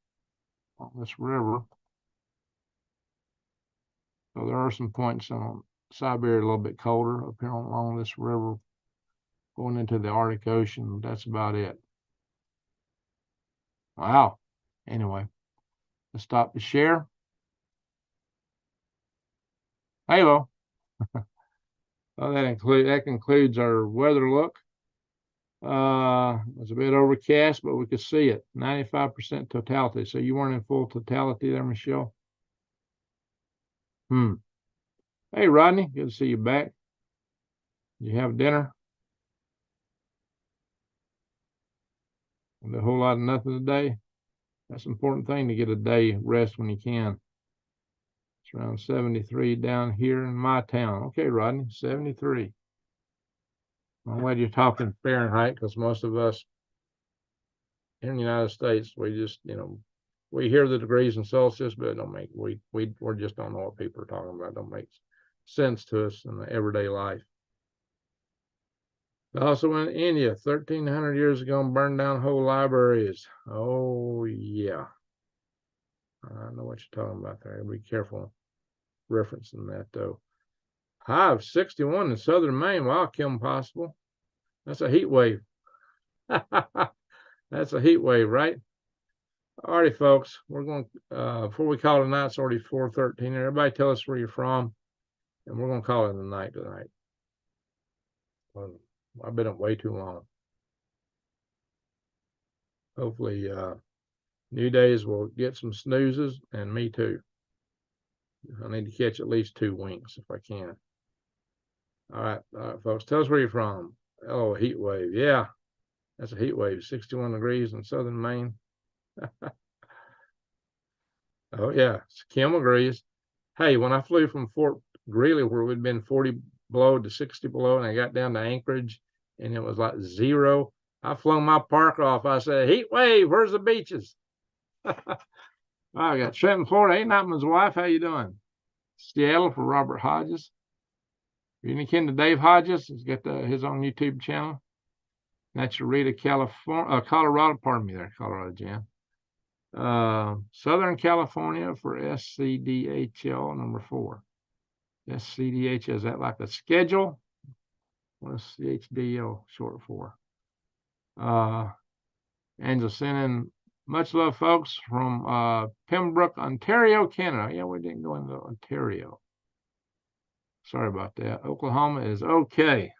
on this river. So there are some points on Siberia a little bit colder up here along this river, going into the Arctic Ocean. That's about it. Wow. Anyway, let's stop the share. Hello. Well, that concludes our weather look. It was a bit overcast, but we could see it. 95% totality. So you weren't in full totality there, Michelle? Hey, Rodney, good to see you back. Did you have dinner? A whole lot of nothing today. That's an important thing to get a day rest when you can. It's around 73 down here in my town. Okay, Rodney, 73. I'm glad you're talking Fahrenheit, because most of us in the United States, we just, we hear the degrees in Celsius, but it don't make, we just don't know what people are talking about. It don't make sense to us in the everyday life. Also in India, 1,300 years ago, burned down whole libraries. Oh, yeah. I know what you're talking about there. Be careful referencing that, though. High of 61 in southern Maine. Wow, Kim Possible. That's a heat wave. That's a heat wave, right? All right, folks. We're going to, before we call it a night, it's already 4:13. Everybody tell us where you're from, and we're going to call it a night tonight. Well, I've been up way too long. Hopefully, New Days will get some snoozes, and me too. I need to catch at least 2 winks if I can. All right, folks, tell us where you're from. Oh, a heat wave. Yeah, that's a heat wave. 61 degrees in southern Maine. Oh, yeah, Kim agrees. Hey, when I flew from Fort Greely, where we'd been 40 below to 60 below, and I got down to Anchorage, and it was like 0, I flung my parker off. I said, heat wave, where's the beaches? I got Trenton, Florida. Hey, Landmines' wife, how you doing? Seattle for Robert Hodges. Are you any kin to Dave Hodges? He's got his own YouTube channel. Naturita, California, Colorado, pardon me there, Colorado, Jan. Southern California for SCDHL number 4. SCDH, is that like a schedule? What's CHDL short for? Angel sending much love, folks, from Pembroke, Ontario, Canada. Yeah, we didn't go into Ontario. Sorry about that. Oklahoma is okay.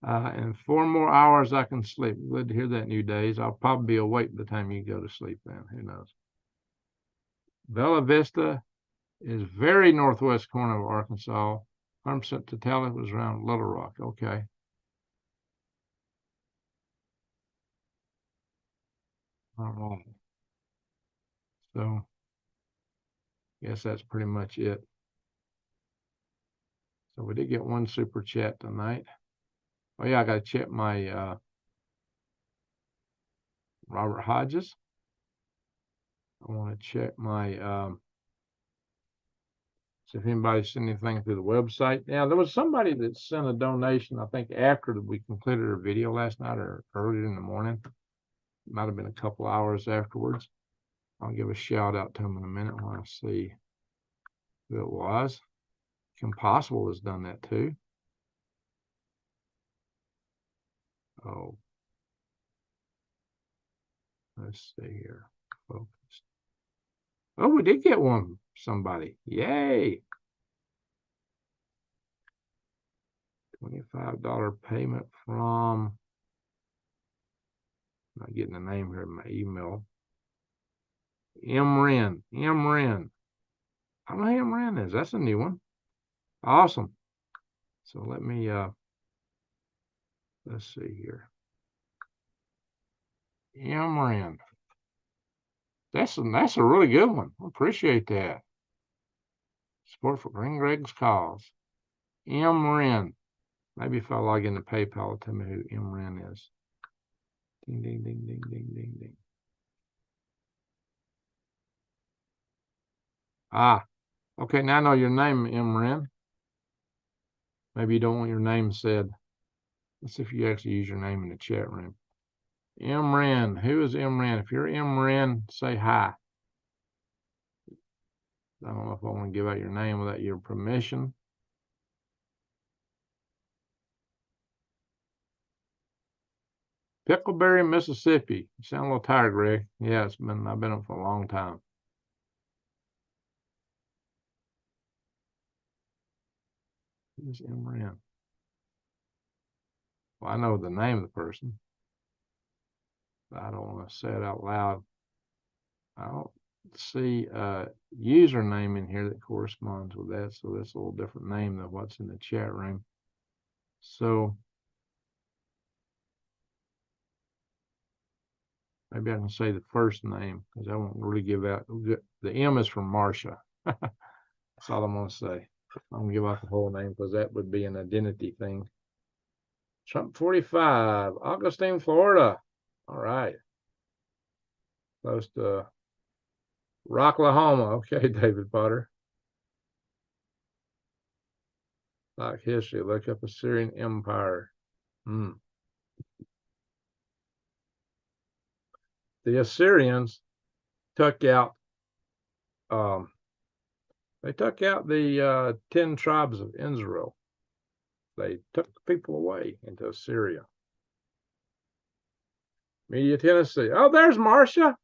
In 4 more hours, I can sleep. Glad to hear that, New Days. I'll probably be awake by the time you go to sleep then. Who knows? Bella Vista is very northwest corner of Arkansas. 100% totality was around Little Rock. Okay. All right. So, guess that's pretty much it. So we did get 1 super chat tonight. Oh yeah, I got to check my Robert Hodges. I want to check my see if anybody sent anything through the website. Now there was somebody that sent a donation, I think after we completed our video last night or earlier in the morning. It might have been a couple hours afterwards. I'll give a shout out to him in a minute when I see who it was. Kim Possible has done that too. Oh, let's see here. Focused. Oh, we did get one. Somebody. Yay. $25 payment from, I'm not getting the name here in my email. MREN. MREN. I don't know who MREN is. That's a new one. Awesome. So let me let's see here. MREN. That's a really good one. I appreciate that. Support for Green Greg's cause. MREN. Maybe if I log into PayPal, it'll tell me who Imran is. Ding, ding, ding, ding, ding, ding, ding. Ah, okay, now I know your name, Imran. Maybe you don't want your name said. Let's see if you actually use your name in the chat room. Imran, who is Imran? If you're Imran, say hi. I don't know if I want to give out your name without your permission. Pickleberry, Mississippi. You sound a little tired, Greg. Yeah, I've been up for a long time. Who's Imran? Well, I know the name of the person, but I don't want to say it out loud. I don't see a username in here that corresponds with that, so that's a little different name than what's in the chat room. So maybe I can say the first name because I won't really give out. The M is from Marsha. That's all I'm going to say. I'm going to give out the whole name because that would be an identity thing. Trump 45, Augustine, Florida. All right. Close to Rocklahoma. Okay, David Potter. Like history, look up Assyrian Empire. The Assyrians took out the 10 tribes of Israel. They took the people away into Assyria. Media, Tennessee. Oh, there's Marcia.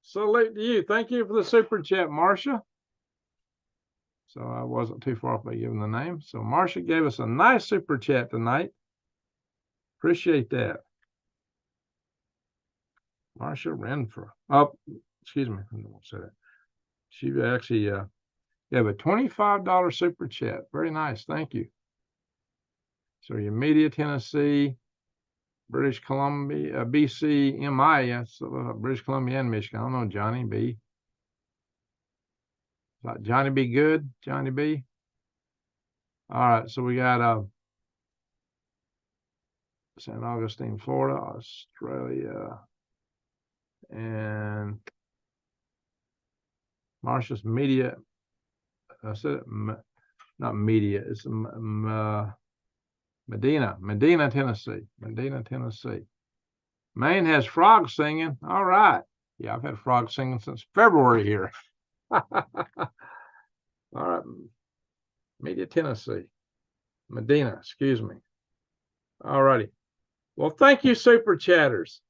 Salute to you. Thank you for the super chat, Marcia. So I wasn't too far off by giving the name. So Marcia gave us a nice super chat tonight. Appreciate that. Marcia Renfro. Oh, excuse me. I don't say that. She actually gave a $25 super chat. Very nice. Thank you. So your Media, Tennessee, British Columbia, BC, MI, yes, British Columbia and Michigan. I don't know, Johnny B. Like Johnny B. Good, Johnny B. All right, so we got St. Augustine, Florida, Australia, and Marcia's Media. I said not Media. It's Medina, Tennessee. Medina, Tennessee. Maine has frogs singing. All right. Yeah, I've had frogs singing since February here. All right. Media, Tennessee. Medina, excuse me. All righty. Well, thank you, super chatters.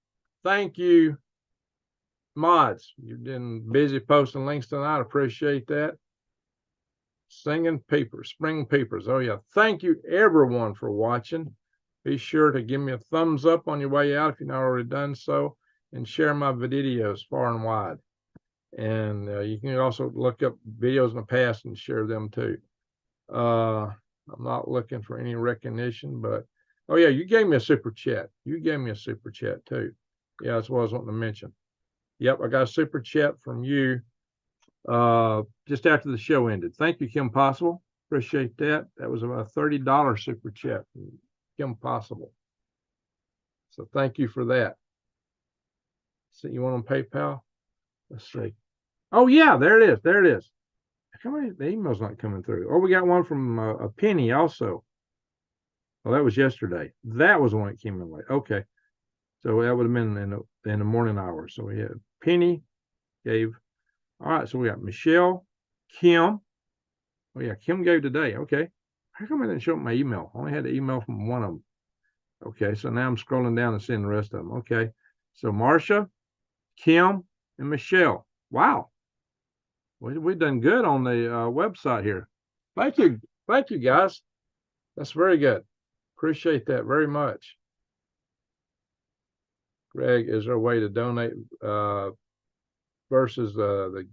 Thank you, mods. You've been busy posting links tonight. Appreciate that. Singing peepers, spring peepers. Oh, yeah. Thank you, everyone, for watching. Be sure to give me a thumbs up on your way out if you've not already done so, and share my videos far and wide. And you can also look up videos in the past and share them too. I'm not looking for any recognition, but oh yeah, you gave me a super chat. You gave me a super chat too. Yeah, that's what I was wanting to mention. Yep, I got a super chat from you just after the show ended. Thank you, Kim Possible. Appreciate that. That was about a $30 super chat from Kim Possible. So thank you for that. So you want on PayPal? Let's see. Oh yeah, there it is. There it is. How many the email's not coming through? Oh, we got one from a Penny also. Well, that was yesterday. That was the one that came in late. Okay, so that would have been in the morning hours. So we had Penny gave. All right, so we got Michelle, Kim. Oh yeah, Kim gave today. Okay, how come I didn't show up my email? I only had the email from one of them. Okay, so now I'm scrolling down and seeing the rest of them. Okay, so Marcia, Kim, and Michelle. Wow, we've done good on the website here. Thank you guys. That's very good. Appreciate that very much. Greg, is there a way to donate versus the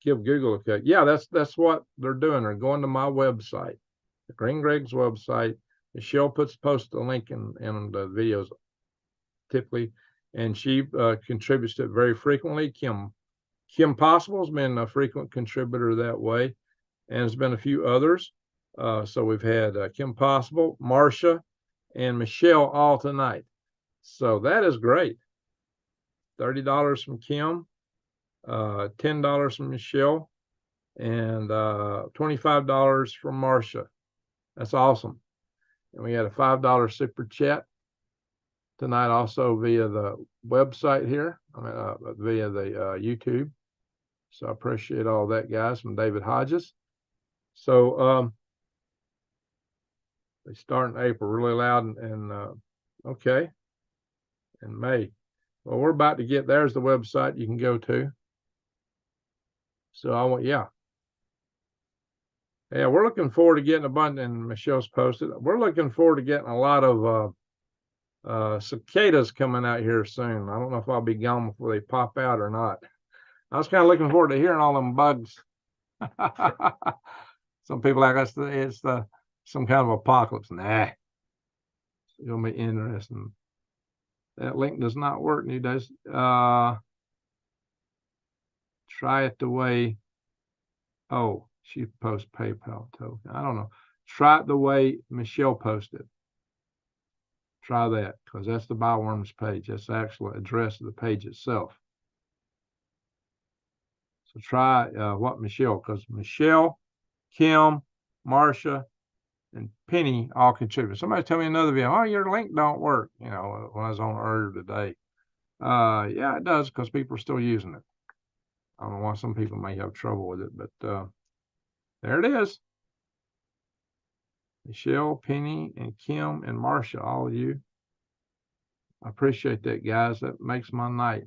give Google a cut? Yeah, that's what they're doing. They're going to my website, the Green Greg's website. Michelle posts a link in the videos typically, and she contributes to it very frequently. Kim Possible has been a frequent contributor that way, and there's been a few others. So we've had Kim Possible, Marcia, and Michelle all tonight. So that is great. $30 from Kim, $10 from Michelle, and $25 from Marcia. That's awesome. And we had a $5 super chat tonight also via the website here, via the YouTube. So I appreciate all that, guys, from David Hodges. So they start in April, really loud, and okay, in May. Well, we're about to get, there's the website you can go to. So yeah, we're looking forward to getting a bunch, and Michelle's posted. We're looking forward to getting a lot of cicadas coming out here soon. I don't know if I'll be gone before they pop out or not. I was kind of looking forward to hearing all them bugs. Some people like us, it's some kind of apocalypse. Nah, it's gonna be interesting. That link does not work new days. Try it the way. Oh, she posts PayPal token. I don't know. Try it the way Michelle posted. Try that, because that's the Bioworms page. That's the actual address of the page itself. So try what Michelle, because Michelle, Kim, Marcia, and Penny all contribute. Somebody tell me another video. Oh, your link don't work. You know, when I was on earlier today. Yeah, it does, because people are still using it. I don't know why some people may have trouble with it, but there it is. Michelle, Penny, and Kim, and Marcia, all of you. I appreciate that, guys. That makes my night.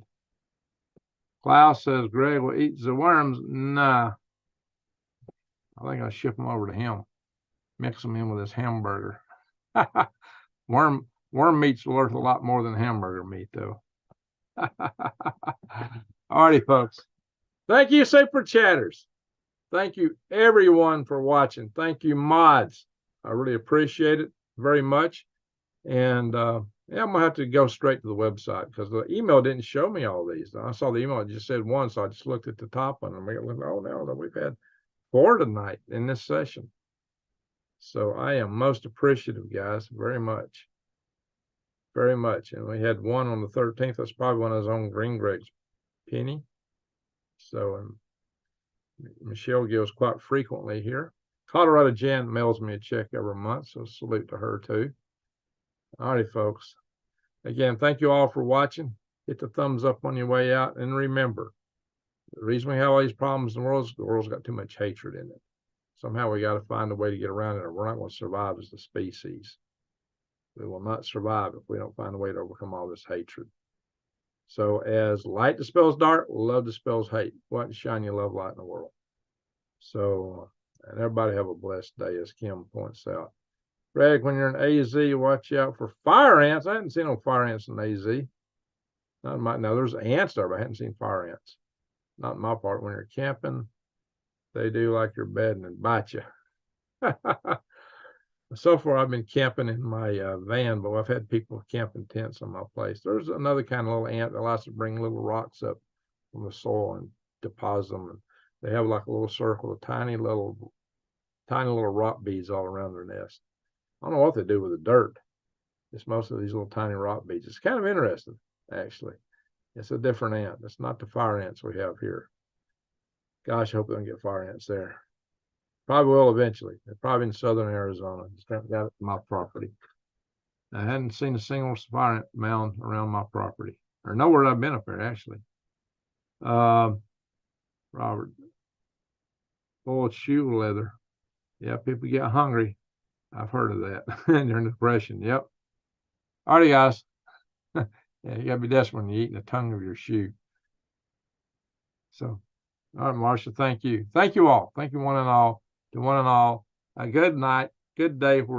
Klaus says Greg will eat the worms. Nah. I think I'll ship them over to him. Mix them in with his hamburger. Worm meat's worth a lot more than hamburger meat, though. Alrighty, folks. Thank you, Super Chatters. Thank you, everyone, for watching. Thank you, mods. I really appreciate it very much. And yeah, I'm gonna have to go straight to the website, because the email didn't show me all these. I saw the email, it just said one, so I just looked at the top one and went, oh no, we've had 4 tonight in this session. So I am most appreciative, guys, very much. Very much. And we had one on the 13th. That's probably one I was on Green Greg's Penny. So Michelle gives quite frequently here. Colorado Jan mails me a check every month, so salute to her too. All right, folks. Again, thank you all for watching. Hit the thumbs up on your way out. And remember, the reason we have all these problems in the world is the world's got too much hatred in it. Somehow we got to find a way to get around it, or we're not going to survive as a species. We will not survive if we don't find a way to overcome all this hatred. So as light dispels dark, love dispels hate. Go out and shine your love light in the world. So, and everybody have a blessed day, as Kim points out. Greg, when you're in AZ, watch out for fire ants. I hadn't seen no fire ants in AZ. Not in my, now there's ants there, but I hadn't seen fire ants. Not in my part. When you're camping, they do like your bed and bite you. So far, I've been camping in my van, but I've had people camping tents on my place. There's another kind of little ant that likes to bring little rocks up from the soil and deposit them. And they have like a little circle of tiny little rock beads all around their nest. I don't know what they do with the dirt. It's most of these little tiny rock beads. It's kind of interesting, actually. It's a different ant. It's not the fire ants we have here. Gosh, I hope they don't get fire ants there. Probably will eventually. They're probably in southern Arizona. Just haven't got it to my property. I hadn't seen a single fire ant mound around my property, or nowhere I've been up there, actually. Robert, boiled shoe leather. Yeah, people get hungry. I've heard of that. During depression. Yep. All right, guys. Yeah, you gotta be desperate when you're eating the tongue of your shoe. So, all right, Marcia, thank you. Thank you all. Thank you one and all. To one and all, a good night, good day.